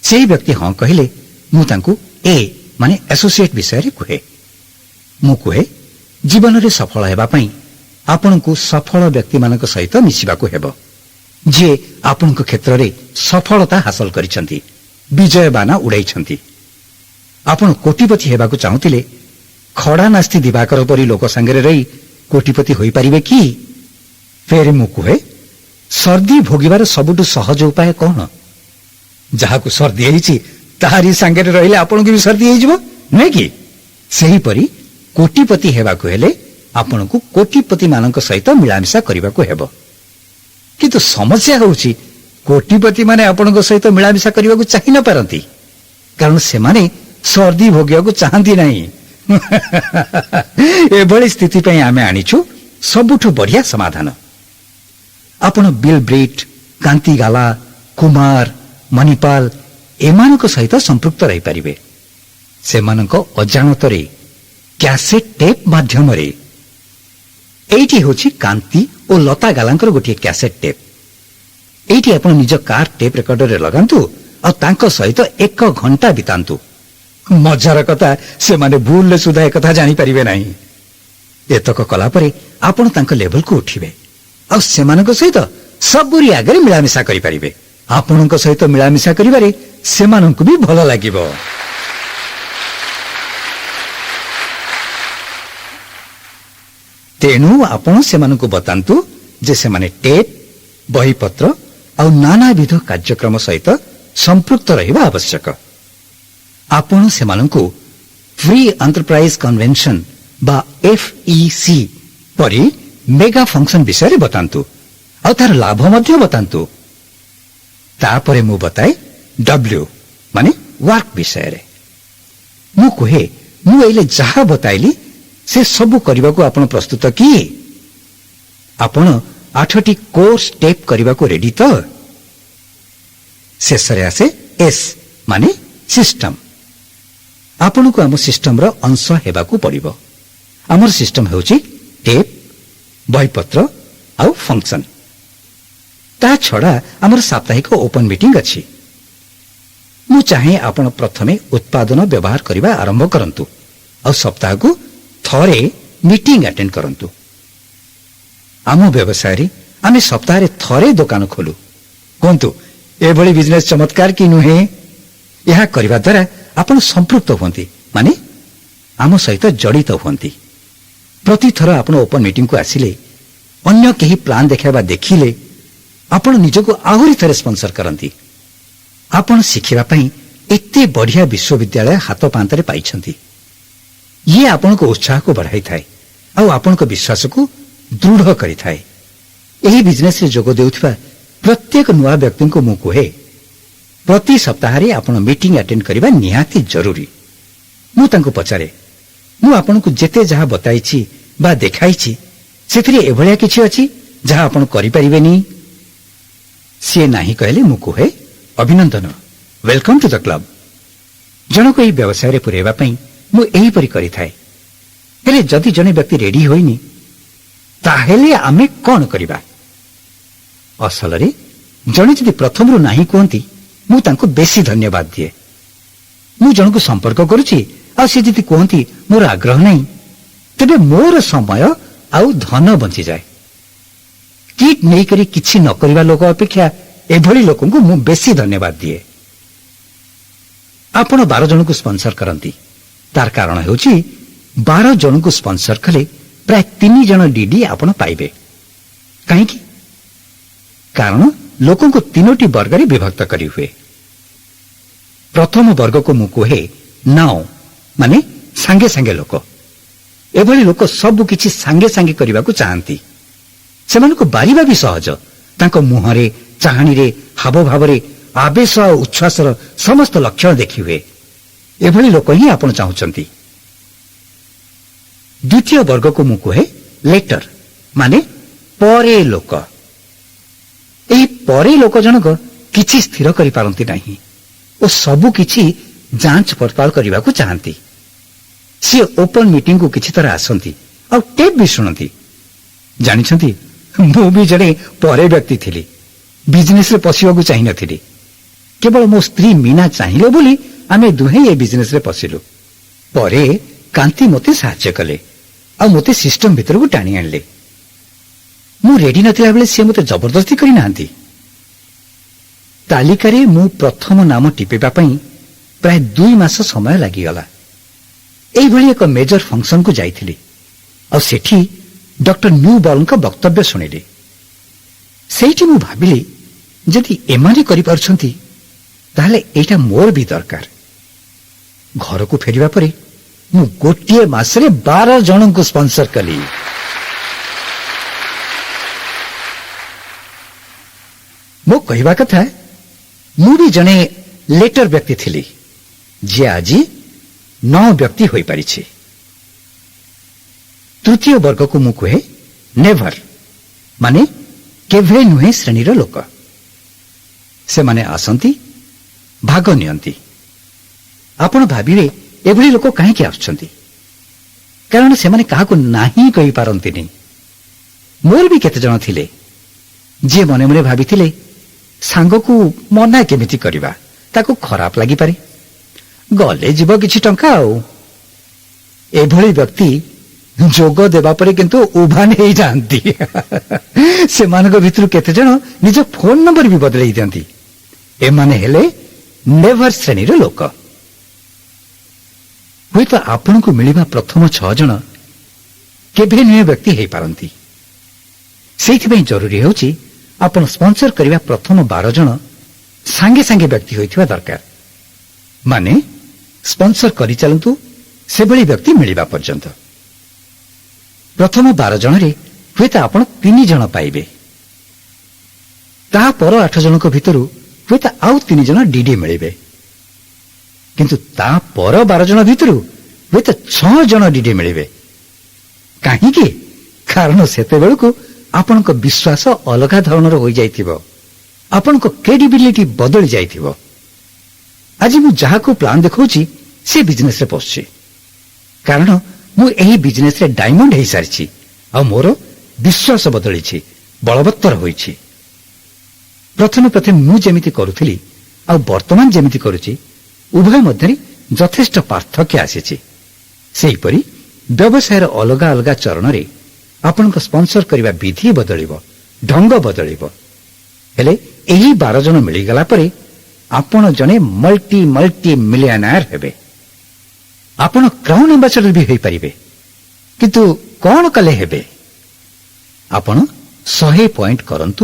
ସେହି ବ୍ୟକ୍ତି ହଁ କହିଲେ ମୁଁ ତାଙ୍କୁ A ମାନେ ଆସୋସିଏଟ୍ ବିଷୟରେ କୁହେ। ମୁଁ କୁହେ, ଜୀବନରେ ସଫଳ ହେବା ପାଇଁ ଆପଣଙ୍କୁ ସଫଳ ବ୍ୟକ୍ତିମାନଙ୍କ ସହିତ ମିଶିବାକୁ ହେବ, ଯିଏ ଆପଣଙ୍କ କ୍ଷେତ୍ରରେ ସଫଳତା ହାସଲ କରିଛନ୍ତି, ବିଜୟ ବାନା ଉଡ଼ାଇଛନ୍ତି। ଆପଣ କୋଟିପତି ହେବାକୁ ଚାହୁଁଥିଲେ ଖଡ଼ା ନାସ୍ତି ଦିବାକର ପରି ଲୋକ ସାଙ୍ଗରେ ରହି କୋଟିପତି ହୋଇପାରିବେ କି? ଫେରେ ମୁଁ କୁହେ, ସର୍ଦ୍ଦି ଭୋଗିବାର ସବୁଠୁ ସହଜ ଉପାୟ କ'ଣ? ଯାହାକୁ ସର୍ଦ୍ଦି ହେଇଛି ତାହାରି ସାଙ୍ଗରେ ରହିଲେ ଆପଣଙ୍କୁ ବି ସର୍ଦ୍ଦି ହେଇଯିବ, ନୁହେଁ କି? ସେହିପରି କୋଟିପତି ହେବାକୁ ହେଲେ ଆପଣଙ୍କୁ କୋଟିପତିମାନଙ୍କ ସହିତ ମିଳାମିଶା କରିବାକୁ ହେବ। କିନ୍ତୁ ସମସ୍ୟା ହେଉଛି କୋଟିପତିମାନେ ଆପଣଙ୍କ ସହିତ ମିଳାମିଶା କରିବାକୁ ଚାହିଁ ନ ପାରନ୍ତି, କାରଣ ସେମାନେ ସର୍ଦ୍ଦି ଭୋଗିବାକୁ ଚାହାନ୍ତି ନାହିଁ। ଏଭଳି ସ୍ଥିତି ପାଇଁ ଆମେ ଆଣିଛୁ ସବୁଠୁ ବଢ଼ିଆ ସମାଧାନ। ଆପଣ ବିଲ୍ ବ୍ରିଟ୍, କାନ୍ତିଗାଲା, କୁମାର, ମଣିପାଲ ଏମାନଙ୍କ ସହିତ ସମ୍ପୃକ୍ତ ରହିପାରିବେ। ସେମାନଙ୍କ ଅଜାଣତରେ କ୍ୟାସେଟ୍ ଟେପ୍ ମାଧ୍ୟମରେ। ଏଇଠି ହେଉଛି କାନ୍ତି ଓ ଲତା ଗାଲାଙ୍କର ଗୋଟିଏ କ୍ୟାସେଟ୍ ଟେପ୍। ଏଇଠି ଆପଣ ନିଜ କାର୍ ଟେପ୍ ରେକର୍ଡରରେ ଲଗାନ୍ତୁ ଆଉ ତାଙ୍କ ସହିତ 1 ଘଣ୍ଟା ବିତାନ୍ତୁ। ମଜାର କଥା, ସେମାନେ ଭୁଲରେ ସୁଦ୍ଧା ଏକଥା ଜାଣିପାରିବେ ନାହିଁ। ଏତକ କଲା ପରେ ଆପଣ ତାଙ୍କ ଲେଭେଲକୁ ଉଠିବେ ଆଉ ସେମାନଙ୍କ ସହିତ ସବୁରି ଆଗରେ ମିଳାମିଶା କରିପାରିବେ। ଆପଣଙ୍କ ସହିତ ମିଳାମିଶା କରିବାରେ ସେମାନଙ୍କୁ ବି ଭଲ ଲାଗିବ। ତେଣୁ ଆପଣ ସେମାନଙ୍କୁ ବତାନ୍ତୁ ଯେ ସେମାନେ ଟେପ୍, ବହିପତ୍ର ଆଉ ନାନାବିଧ କାର୍ଯ୍ୟକ୍ରମ ସହିତ ସମ୍ପୃକ୍ତ ରହିବା ଆବଶ୍ୟକ। ଆପଣ ସେମାନଙ୍କୁ ଫ୍ରି ଏଣ୍ଟରପ୍ରାଇଜ କନଭେନସନ ବା FEC ପରି ମେଗା ଫଙ୍କସନ ବିଷୟରେ ବତାନ୍ତୁ ଆଉ ତାର ଲାଭ ମଧ୍ୟ ବତାନ୍ତୁ। ତାପରେ ମୁଁ ବତାଏ W ମାନେ ୱାର୍କ ବିଷୟରେ। ମୁଁ କୁହେ, ମୁଁ ଏଇଲେ ଯାହା ବତାଇଲି ସେ ସବୁ କରିବାକୁ ଆପଣ ପ୍ରସ୍ତୁତ କି? ଆପଣ 8ଟି କୋର୍ ଷ୍ଟେପ୍ କରିବାକୁ ରେଡି ତ? ଶେଷରେ ଆସେ S ମାନେ ସିଷ୍ଟମ। ଆପଣଙ୍କୁ ଆମ ସିଷ୍ଟମର ଅଂଶ ହେବାକୁ ପଡ଼ିବ। ଆମର ସିଷ୍ଟମ ହେଉଛି ଟେପ୍, ବହିପତ୍ର ଆଉ ଫଙ୍କସନ। ତା ଛଡ଼ା ଆମର ସାପ୍ତାହିକ ଓପନ ମିଟିଂ ଅଛି। ମୁଁ ଚାହେଁ ଆପଣ ପ୍ରଥମେ ଉତ୍ପାଦନ ବ୍ୟବହାର କରିବା ଆରମ୍ଭ କରନ୍ତୁ ଆଉ ସପ୍ତାହକୁ ଥରେ ମିଟିଂ ଆଟେଣ୍ଡ କରନ୍ତୁ। ଆମ ବ୍ୟବସାୟରେ ଆମେ ସପ୍ତାହରେ ଥରେ ଦୋକାନ ଖୋଲୁ। କୁହନ୍ତୁ, ଏଭଳି ବିଜନେସ୍ ଚମତ୍କାର କି ନୁହେଁ? ଏହା କରିବା ଦ୍ୱାରା ଆପଣ ସମ୍ପୃକ୍ତ ହୁଅନ୍ତି, ମାନେ ଆମ ସହିତ ଜଡ଼ିତ ହୁଅନ୍ତି। ପ୍ରତିଥର ଆପଣ ଓପନ ମିଟିଂକୁ ଆସିଲେ, ଅନ୍ୟ କେହି ପ୍ଲାନ୍ ଦେଖାଇବା ଦେଖିଲେ ଆପଣ ନିଜକୁ ଆହୁରି ଥରେ ସ୍ପନ୍ସର କରନ୍ତି। ଆପଣ ଶିଖିବା ପାଇଁ ଏତେ ବଢ଼ିଆ ବିଶ୍ୱବିଦ୍ୟାଳୟ ହାତ ପାନ୍ତରେ ପାଇଛନ୍ତି। ଇଏ ଆପଣଙ୍କ ଉତ୍ସାହକୁ ବଢ଼ାଇଥାଏ ଆଉ ଆପଣଙ୍କ ବିଶ୍ୱାସକୁ ଦୃଢ଼ କରିଥାଏ। ଏହି ବିଜନେସରେ ଯୋଗ ଦେଉଥିବା ପ୍ରତ୍ୟେକ ନୂଆ ବ୍ୟକ୍ତିଙ୍କୁ ମୁଁ କୁହେ, ପ୍ରତି ସପ୍ତାହରେ ଆପଣ ମିଟିଂ ଆଟେଣ୍ଡ କରିବା ନିହାତି ଜରୁରୀ। ମୁଁ ତାଙ୍କୁ ପଚାରେ, ମୁଁ ଆପଣଙ୍କୁ ଯେତେ ଯାହା ବତାଇଛି ବା ଦେଖାଇଛି ସେଥିରେ ଏଭଳିଆ କିଛି ଅଛି ଯାହା ଆପଣ କରିପାରିବେନି? ସିଏ ନାହିଁ କହିଲେ ମୁଁ କୁହେ, ଅଭିନନ୍ଦନ, ୱେଲକମ୍ ଟୁ ଦ କ୍ଲବ। ଜଣକୁ ଏହି ବ୍ୟବସାୟରେ ପୁରାଇବା ପାଇଁ ମୁଁ ଏହିପରି କରିଥାଏ। ହେଲେ ଯଦି ଜଣେ ବ୍ୟକ୍ତି ରେଡି ହୋଇନି, ତାହେଲେ ଆମେ କ'ଣ କରିବା? ଅସଲରେ ଜଣେ ଯଦି ପ୍ରଥମରୁ ନାହିଁ କୁହନ୍ତି, ମୁଁ ତାଙ୍କୁ ବେଶୀ ଧନ୍ୟବାଦ ଦିଏ। ମୁଁ ଜଣକୁ ସମ୍ପର୍କ କରୁଛି ଆଉ ସେ ଯଦି କୁହନ୍ତି ମୋର ଆଗ୍ରହ ନାହିଁ, ତେବେ ମୋର ସମୟ ଆଉ ଧନ ବଞ୍ଚିଯାଏ। କିଟ୍ ନେଇକରି କିଛି ନ କରିବା ଲୋକ ଅପେକ୍ଷା ଏଭଳି ଲୋକଙ୍କୁ ମୁଁ ବେଶୀ ଧନ୍ୟବାଦ ଦିଏ। ଆପଣ 12 ଜଣଙ୍କୁ ସ୍ପନ୍ସର କରନ୍ତି, ତାର କାରଣ ହେଉଛି 12 ଜଣଙ୍କୁ ସ୍ପନ୍ସର କଲେ ପ୍ରାୟ 3 ଜଣ ଡିଡି ଆପଣ ପାଇବେ। କାହିଁକି? କାରଣ ଲୋକଙ୍କୁ 3ଟି ବର୍ଗରେ ବିଭକ୍ତ କରିହୁଏ। ପ୍ରଥମ ବର୍ଗକୁ ମୁଁ କୁହେ ନାଓ, ମାନେ ସାଙ୍ଗେ ସାଙ୍ଗେ ଲୋକ। ଏଭଳି ଲୋକ ସବୁ କିଛି ସାଙ୍ଗେ ସାଙ୍ଗେ କରିବାକୁ ଚାହାନ୍ତି। ସେମାନଙ୍କୁ ବାରିବା ବି ସହଜ। ତାଙ୍କ ମୁହଁରେ, ଚାହାଣୀରେ, ହାବଭାବରେ ଆବେଶ ଓ ଉଚ୍ଛ୍ୱାସର ସମସ୍ତ ଲକ୍ଷଣ ଦେଖିହୁଏ। ଏଭଳି ଲୋକ ହିଁ ଆପଣ ଚାହୁଁଛନ୍ତି। ଦ୍ୱିତୀୟ ବର୍ଗକୁ ମୁଁ କୁହେ ଲେଟର, ମାନେ ପରେ ଲୋକ। ଏହି ପରେ ଲୋକ ଜଣକ କିଛି ସ୍ଥିର କରିପାରନ୍ତି ନାହିଁ ଓ ସବୁ କିଛି ଯାଞ୍ଚ ପଡ଼ତାଳ କରିବାକୁ ଚାହାନ୍ତି। ସିଏ ଓପନ ମିଟିଂକୁ କିଛି ଥର ଆସନ୍ତି ଆଉ ଟେପ୍ ବି ଶୁଣନ୍ତି। ଜାଣିଛନ୍ତି, ମୁଁ ବି ଜଣେ ପରେ ବ୍ୟକ୍ତି ଥିଲି। ବିଜନେସରେ ପଶିବାକୁ ଚାହିଁନଥିଲି। କେବଳ ମୋ ସ୍ତ୍ରୀ ମୀନା ଚାହିଁଲେ ବୋଲି ଆମେ ଦୁହେଁ ଏ ବିଜନେସରେ ପଶିଲୁ। ପରେ କାନ୍ତି ମୋତେ ସାହାଯ୍ୟ କଲେ ଆଉ ମୋତେ ସିଷ୍ଟମ ଭିତରକୁ ଟାଣି ଆଣିଲେ। ମୁଁ ରେଡି ନଥିଲା ବେଳେ ସେ ମୋତେ ଜବରଦସ୍ତି କରିନାହାନ୍ତି। ତାଲିକାରେ ମୁଁ ପ୍ରଥମ ନାମ ଟିପିବା ପାଇଁ ପ୍ରାୟ 2 ମାସ ସମୟ ଲାଗିଗଲା। ଏଇଭଳି ଏକ ମେଜର ଫଙ୍କସନକୁ ଯାଇଥିଲି ଆଉ ସେଠି ଡକ୍ଟର ନ୍ୟୁବର୍ଣ୍ଣଙ୍କ ବକ୍ତବ୍ୟ ଶୁଣିଲି। ସେଇଠି ମୁଁ ଭାବିଲି, ଯଦି ଏମାନେ କରିପାରୁଛନ୍ତି ତାହେଲେ ଏଇଟା ମୋର ବି ଦରକାର। ଘରକୁ ଫେରିବା ପରେ ମୁଁ ଗୋଟିଏ ମାସରେ 12 ଜଣଙ୍କୁ ସ୍ପନ୍ସର କଲି। ମୋ କହିବା କଥା, ମୁଁ ବି ଜଣେ ଲେଟର ବ୍ୟକ୍ତି ଥିଲି, ଯିଏ ଆଜି 9 ବ୍ୟକ୍ତି ହୋଇପାରିଛି। ତୃତୀୟ ବର୍ଗକୁ ମୁଁ କୁହେ ନେଭର, ମାନେ କେବେ ନୁହେଁ ଶ୍ରେଣୀର ଲୋକ। ସେମାନେ ଆସନ୍ତି, ଭାଗ ନିଅନ୍ତି। ଆପଣ ଭାବିବେ ଏଭଳି ଲୋକ କାହିଁକି ଆସୁଛନ୍ତି? କାରଣ ସେମାନେ କାହାକୁ ନାହିଁ କହିପାରନ୍ତିନି। ମୋର ବି କେତେ ଜଣ ଥିଲେ ଯିଏ ମନେ ମନେ ଭାବିଥିଲେ, ସାଙ୍ଗକୁ ମନା କେମିତି କରିବା, ତାକୁ ଖରାପ ଲାଗିପାରେ, ଗଲେ ଯିବ କିଛି ଟଙ୍କା ଆଉ। ଏଭଳି ବ୍ୟକ୍ତି ଯୋଗ ଦେବା ପରେ କିନ୍ତୁ ଉଭାନ ହେଇଯାଆନ୍ତି। ସେମାନଙ୍କ ଭିତରୁ କେତେଜଣ ନିଜ ଫୋନ ନମ୍ବର ବି ବଦଳେଇ ଦିଅନ୍ତି। ଏମାନେ ହେଲେ ନେଭର ଶ୍ରେଣୀର ଲୋକ। ହୁଏତ ଆପଣଙ୍କୁ ମିଳିବା ପ୍ରଥମ 6 ଜଣ କେବେ ନୁହେଁ ବ୍ୟକ୍ତି ହେଇପାରନ୍ତି। ସେଇଥିପାଇଁ ଜରୁରୀ ହେଉଛି ଆପଣ ସ୍ପନ୍ସର କରିବା ପ୍ରଥମ 12 ଜଣ ସାଙ୍ଗେ ସାଙ୍ଗେ ବ୍ୟକ୍ତି ହୋଇଥିବା ଦରକାର। ମାନେ ସ୍ପନ୍ସର କରିଚାଲନ୍ତୁ ସେଭଳି ବ୍ୟକ୍ତି ମିଳିବା ପର୍ଯ୍ୟନ୍ତ। ପ୍ରଥମ 12 ଜଣରେ ହୁଏତ ଆପଣ 3 ଜଣ ପାଇବେ। ତାପର 8 ଜଣଙ୍କ ଭିତରୁ ହୁଏତ ଆଉ 3 ଜଣ ଡିଡି ମିଳିବେ। କିନ୍ତୁ ତାପର 12 ଜଣ ଭିତରୁ ହୁଏତ 6 ଜଣ ଡିଡି ମିଳିବେ। କାହିଁକି? କାରଣ ସେତେବେଳକୁ ଆପଣଙ୍କ ବିଶ୍ୱାସ ଅଲଗା ଧରଣର ହୋଇଯାଇଥିବ। ଆପଣଙ୍କ କ୍ରେଡିବିଲିଟି ବଦଳି ଯାଇଥିବ। ଆଜି ମୁଁ ଯାହାକୁ ପ୍ଲାନ୍ ଦେଖାଉଛି ସେ ବିଜନେସରେ ପଶୁଛି। କାରଣ ମୁଁ ଏହି ବିଜନେସରେ ଡାଇମଣ୍ଡ ହେଇସାରିଛି ଆଉ ମୋର ବିଶ୍ୱାସ ବଦଳିଛି, ବଳବତ୍ତର ହୋଇଛି। ପ୍ରଥମେ ମୁଁ ଯେମିତି କରୁଥିଲି ଆଉ ବର୍ତ୍ତମାନ ଯେମିତି କରୁଛି, ଉଭୟ ମଧ୍ୟରେ ଯଥେଷ୍ଟ ପାର୍ଥକ୍ୟ ଆସିଛି। ସେହିପରି ବ୍ୟବସାୟର ଅଲଗା ଅଲଗା ଚରଣରେ ଆପଣଙ୍କ ସ୍ପନ୍ସର କରିବା ବିଧି ବଦଳିବ, ଢଙ୍ଗ ବଦଳିବ। ହେଲେ ଏହି 12 ଜଣ ମିଳିଗଲା ପରେ ଆପଣ ଜଣେ ମଲ୍ଟି ମିଲିୟନାର ହେବେ। ଆପଣ କ୍ରାଉନ୍ ଆମ୍ବାସଡର ବି ହୋଇପାରିବେ। କିନ୍ତୁ କ'ଣ କଲେ ହେବେ? ଆପଣ 100 ପଏଣ୍ଟ କରନ୍ତୁ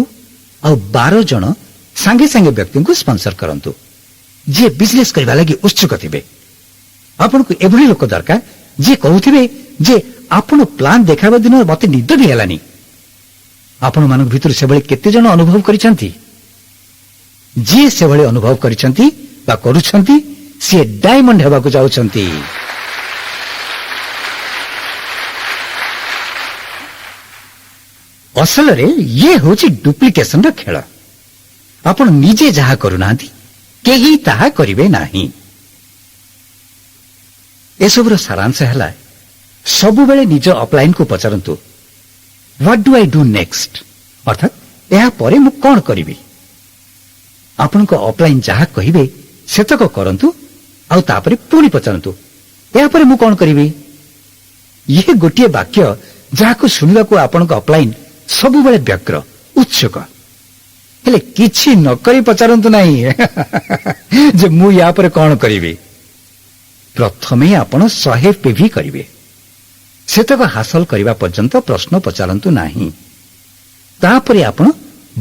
ଆଉ 12 ଜଣ ସାଙ୍ଗେ ସାଙ୍ଗେ ବ୍ୟକ୍ତିଙ୍କୁ ସ୍ପନ୍ସର କରନ୍ତୁ ଯିଏ ବିଜନେସ କରିବା ଲାଗି ଉତ୍ସୁକ ଥିବେ। ଆପଣଙ୍କୁ ଏଭଳି ଲୋକ ଦରକାର ଯିଏ କହୁଥିବେ ଯେ ଆପଣ ପ୍ଲାନ୍ ଦେଖାଇବା ଦିନ ମତେ ନିଦ ବି ହେଲାନି। ଆପଣମାନଙ୍କ ଭିତରୁ ସେଭଳି କେତେ ଜଣ ଅନୁଭବ କରିଛନ୍ତି? ଯିଏ ସେଭଳି ଅନୁଭବ କରିଛନ୍ତି ବା କରୁଛନ୍ତି ସିଏ ଡାଇମଣ୍ଡ ହେବାକୁ ଯାଉଛନ୍ତି। ଅସଲରେ ଇଏ ହେଉଛି ଡୁପ୍ଲିକେସନର ଖେଳ। ଆପଣ ନିଜେ ଯାହା କରୁନାହାନ୍ତି କେହି ତାହା କରିବେ ନାହିଁ। ଏସବୁର ସାରାଂଶ ହେଲା ସବୁବେଳେ ନିଜ ଅପଲାଇନକୁ ପଚାରନ୍ତୁ, what do I do next, ଅର୍ଥାତ୍ ଏହା ପରେ ମୁଁ କଣ କରିବି। ଆପଣଙ୍କ ଅପଲାଇନ ଯାହା କହିବେ ସେତକ କରନ୍ତୁ ଆଉ ତାପରେ ପୁଣି ପଚାରନ୍ତୁ, ଏହାପରେ ମୁଁ କଣ କରିବି। ଇଏ ଗୋଟିଏ ବାକ୍ୟ ଯାହାକୁ ଶୁଣିବାକୁ ଆପଣଙ୍କ ଅପଲାଇନ ସବୁବେଳେ ବ୍ୟଗ୍ର ଉତ୍ସୁକ। ହେଲେ କିଛି ନ କରି ପଚାରନ୍ତୁ ନାହିଁ ଯେ ମୁଁ ୟା ପରେ କଣ କରିବି। ପ୍ରଥମେ ଆପଣ 100 ପିଭି କରିବେ। ସେତକ ହାସଲ କରିବା ପର୍ଯ୍ୟନ୍ତ ପ୍ରଶ୍ନ ପଚାରନ୍ତୁ ନାହିଁ। ତାପରେ ଆପଣ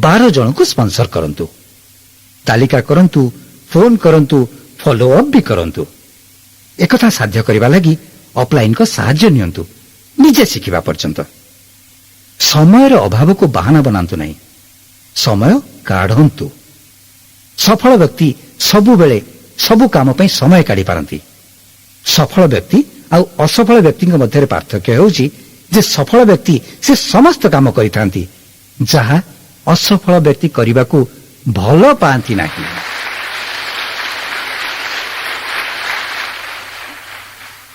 12 ଜଣଙ୍କୁ ସ୍ପନ୍ସର କରନ୍ତୁ, ତାଲିକା କରନ୍ତୁ, ଫୋନ କରନ୍ତୁ, ଫଲୋ ଅପ୍ ବି କରନ୍ତୁ। ଏକଥା ସାଧ୍ୟ କରିବା ଲାଗି ଅପଲାଇନଙ୍କ ସାହାଯ୍ୟ ନିଅନ୍ତୁ ନିଜେ ଶିଖିବା ପର୍ଯ୍ୟନ୍ତ। ସମୟର ଅଭାବକୁ ବାହାନା ବନାନ୍ତୁ ନାହିଁ, ସମୟ କାଢନ୍ତୁ। ସଫଳ ବ୍ୟକ୍ତି ସବୁବେଳେ ସବୁ କାମ ପାଇଁ ସମୟ କାଢିପାରନ୍ତି। ସଫଳ ବ୍ୟକ୍ତି ଆଉ ଅସଫଳ ବ୍ୟକ୍ତିଙ୍କ ମଧ୍ୟରେ ପାର୍ଥକ୍ୟ ହେଉଛି ଯେ ସଫଳ ବ୍ୟକ୍ତି ସେ ସମସ୍ତ କାମ କରିଥାନ୍ତି ଯାହା ଅସଫଳ ବ୍ୟକ୍ତି କରିବାକୁ ଭଲ ପାଆନ୍ତି ନାହିଁ।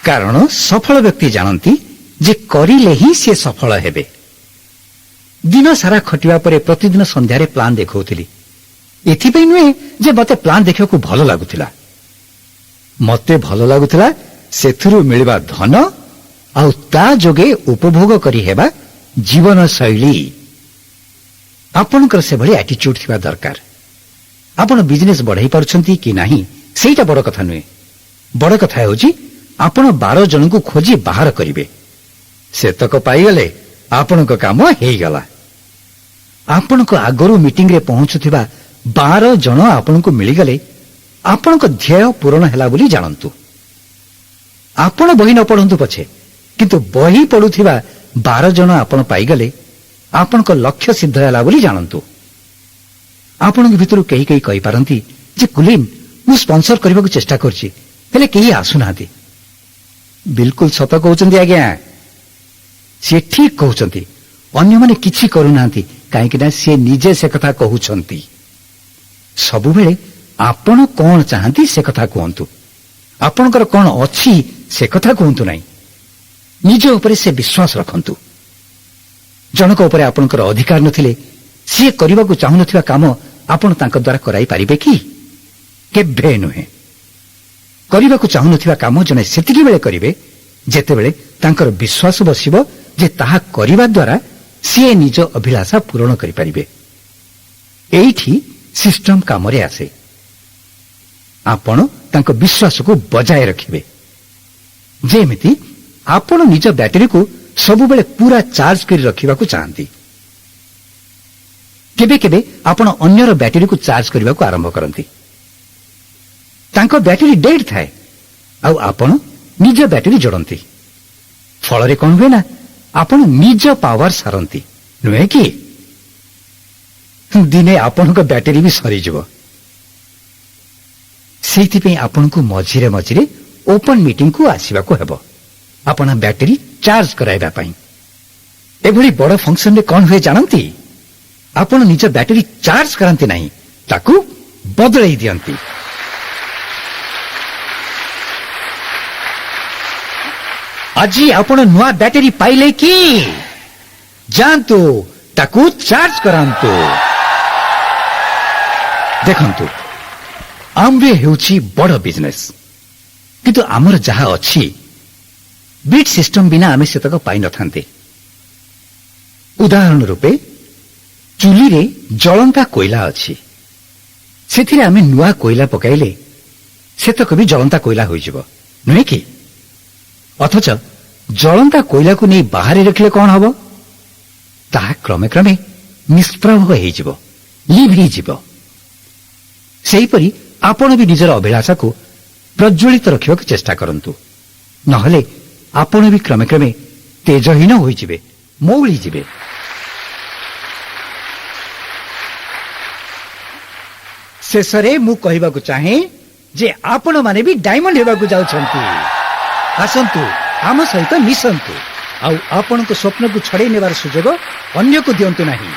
କାରଣ ସଫଳ ବ୍ୟକ୍ତି ଜାଣନ୍ତି ଯେ କରିଲେ ହିଁ ସେ ସଫଳ ହେବେ। ଦିନ ସାରା ଖଟିବା ପରେ ପ୍ରତିଦିନ ସନ୍ଧ୍ୟାରେ ପ୍ଲାନ୍ ଦେଖାଉଥିଲି। ଏଥିପାଇଁ ନୁହେଁ ଯେ ମୋତେ ପ୍ଲାନ୍ ଦେଖିବାକୁ ଭଲ ଲାଗୁଥିଲା। ମୋତେ ଭଲ ଲାଗୁଥିଲା ସେଥିରୁ ମିଳିବା ଧନ ଆଉ ତା ଯୋଗେ ଉପଭୋଗ କରିହେବା ଜୀବନଶୈଳୀ। ଆପଣଙ୍କର ସେଭଳି ଆଟିଚ୍ୟୁଡ ଥିବା ଦରକାର। ଆପଣ ବିଜନେସ୍ ବଢ଼ାଇ ପାରୁଛନ୍ତି କି ନାହିଁ ସେଇଟା ବଡ଼ କଥା ନୁହେଁ। ବଡ଼ କଥା ହେଉଛି ଆପଣ 12 ଜଣଙ୍କୁ ଖୋଜି ବାହାର କରିବେ। ସେତକ ପାଇଗଲେ ଆପଣଙ୍କ କାମ ହେଇଗଲା। ଆପଣଙ୍କ ଆଗରୁ ମିଟିଂରେ ପହଞ୍ଚୁଥିବା 12 ଜଣ ଆପଣଙ୍କୁ ମିଳିଗଲେ ଆପଣଙ୍କ ଧ୍ୟେୟ ପୂରଣ ହେଲା ବୋଲି ଜାଣନ୍ତୁ। ଆପଣ ବହି ନ ପଢ଼ନ୍ତୁ ପଛେ, କିନ୍ତୁ ବହି ପଢୁଥିବା 12 ଜଣ ଆପଣ ପାଇଗଲେ ଆପଣଙ୍କ ଲକ୍ଷ୍ୟ ସିଦ୍ଧ ହେଲା ବୋଲି ଜାଣନ୍ତୁ। ଆପଣଙ୍କ ଭିତରୁ କେହି କେହି କହିପାରନ୍ତି ଯେ କୁଲିନ, ମୁଁ ସ୍ପନ୍ସର କରିବାକୁ ଚେଷ୍ଟା କରୁଛି ହେଲେ କେହି ଆସୁନାହାନ୍ତି। ବିଲକୁଲ ସତ କହୁଛନ୍ତି ଆଜ୍ଞା। ସିଏ ଠିକ କହୁଛନ୍ତି। ଅନ୍ୟମାନେ କିଛି କରୁନାହାନ୍ତି କାହିଁକି ନା ସିଏ ନିଜେ ସେ କଥା କହୁଛନ୍ତି। ସବୁବେଳେ ଆପଣ କଣ ଚାହାନ୍ତି ସେ କଥା କୁହନ୍ତୁ। ଆପଣଙ୍କର କଣ ଅଛି ସେ କଥା କୁହନ୍ତୁ ନାହିଁ। ନିଜ ଉପରେ ସେ ବିଶ୍ୱାସ ରଖନ୍ତୁ। ଜଣକ ଉପରେ ଆପଣଙ୍କର ଅଧିକାର ନଥିଲେ ସିଏ କରିବାକୁ ଚାହୁଁନଥିବା କାମ ଆପଣ ତାଙ୍କ ଦ୍ୱାରା କରାଇ ପାରିବେ କି? କେବେ ନୁହେଁ। କରିବାକୁ ଚାହୁଁନଥିବା କାମ ଜଣେ ସେତିକି ବେଳେ କରିବେ ଯେତେବେଳେ ତାଙ୍କର ବିଶ୍ୱାସ ବସିବ ଯେ ତାହା କରିବା ଦ୍ୱାରା ସିଏ ନିଜ ଅଭିଳାଷା ପୂରଣ କରିପାରିବେ। ଏଇଠି ସିଷ୍ଟମ କାମରେ ଆସେ। ଆପଣ ତାଙ୍କ ବିଶ୍ୱାସକୁ ବଜାୟ ରଖିବେ। ଯେମିତି ଆପଣ ନିଜ ବ୍ୟାଟେରୀକୁ ସବୁବେଳେ ପୁରା ଚାର୍ଜ କରି ରଖିବାକୁ ଚାହାନ୍ତି। କେବେ କେବେ ଆପଣ ଅନ୍ୟର ବ୍ୟାଟେରୀକୁ ଚାର୍ଜ କରିବାକୁ ଆରମ୍ଭ କରନ୍ତି। ତାଙ୍କ ବ୍ୟାଟେରୀ ଡେଡ୍ ଥାଏ ଆଉ ଆପଣ ନିଜ ବ୍ୟାଟେରୀ ଯୋଡ଼ନ୍ତି। ଫଳରେ କଣ ହୁଏ ନା ଆପଣ ନିଜ ପାୱାର ସାରନ୍ତି, ନୁହେଁ କି? ଦିନେ ଆପଣଙ୍କ ବ୍ୟାଟେରୀ ବି ସରିଯିବ। ସେଇଥିପାଇଁ ଆପଣଙ୍କୁ ମଝିରେ ମଝିରେ ଓପନ ମିଟିଂକୁ ଆସିବାକୁ ହେବ ଆପଣ ବ୍ୟାଟେରୀ ଚାର୍ଜ କରାଇବା ପାଇଁ। ଏଭଳି ବଡ଼ ଫଙ୍କସନରେ କଣ ହୁଏ ଜାଣନ୍ତି? ଆପଣ ନିଜ ବ୍ୟାଟେରୀ ଚାର୍ଜ କରାନ୍ତି ନାହିଁ, ତାକୁ ବଦଳାଇ ଦିଅନ୍ତି। ଆଜି ଆପଣ ନୂଆ ବ୍ୟାଟେରୀ ପାଇଲେ କି? ଯାଆନ୍ତୁ ତାକୁ ଚାର୍ଜ କରାନ୍ତୁ। ଦେଖନ୍ତୁ, ଆମୱେ ହେଉଛି ବଡ଼ ବିଜନେସ୍, କିନ୍ତୁ ଆମର ଯାହା ଅଛି ବିଟ୍ ସିଷ୍ଟମ ବିନା ଆମେ ସେତକ ପାଇନଥାନ୍ତେ। ଉଦାହରଣ ରୂପେ ଚୁଲିରେ ଜଳନ୍ତା କୋଇଲା ଅଛି। ସେଥିରେ ଆମେ ନୂଆ କୋଇଲା ପକାଇଲେ ସେତକ ବି ଜଳନ୍ତା କୋଇଲା ହୋଇଯିବ, ନୁହେଁ କି? ଅଥଚ ଜଳନ୍ତା କୋଇଲାକୁ ନେଇ ବାହାରେ ରଖିଲେ କଣ ହବ? ତାହା କ୍ରମେ କ୍ରମେ ନିଷ୍ପ୍ରଭ ହେଇଯିବ, ଲିଭେଇଯିବ। ସେହିପରି ଆପଣ ବି ନିଜର ଅଭିଳାଷାକୁ ପ୍ରଜ୍ୱଳିତ ରଖିବାକୁ ଚେଷ୍ଟା କରନ୍ତୁ। ନହେଲେ ଆପଣ ବି କ୍ରମେ କ୍ରମେ ତେଜହୀନ ହୋଇଯିବେ, ମଉଳି ଯିବେ। ଶେଷରେ ମୁଁ କହିବାକୁ ଚାହେଁ ଯେ ଆପଣମାନେ ବି ଡାଇମଣ୍ଡ ହେବାକୁ ଯାଉଛନ୍ତି। ଆସନ୍ତୁ, ଆମ ସହିତ ମିଶନ୍ତୁ, ଆଉ ଆପଣଙ୍କ ସ୍ୱପ୍ନକୁ ଛଡ଼େଇ ନେବାର ସୁଯୋଗ ଅନ୍ୟକୁ ଦିଅନ୍ତୁ ନାହିଁ।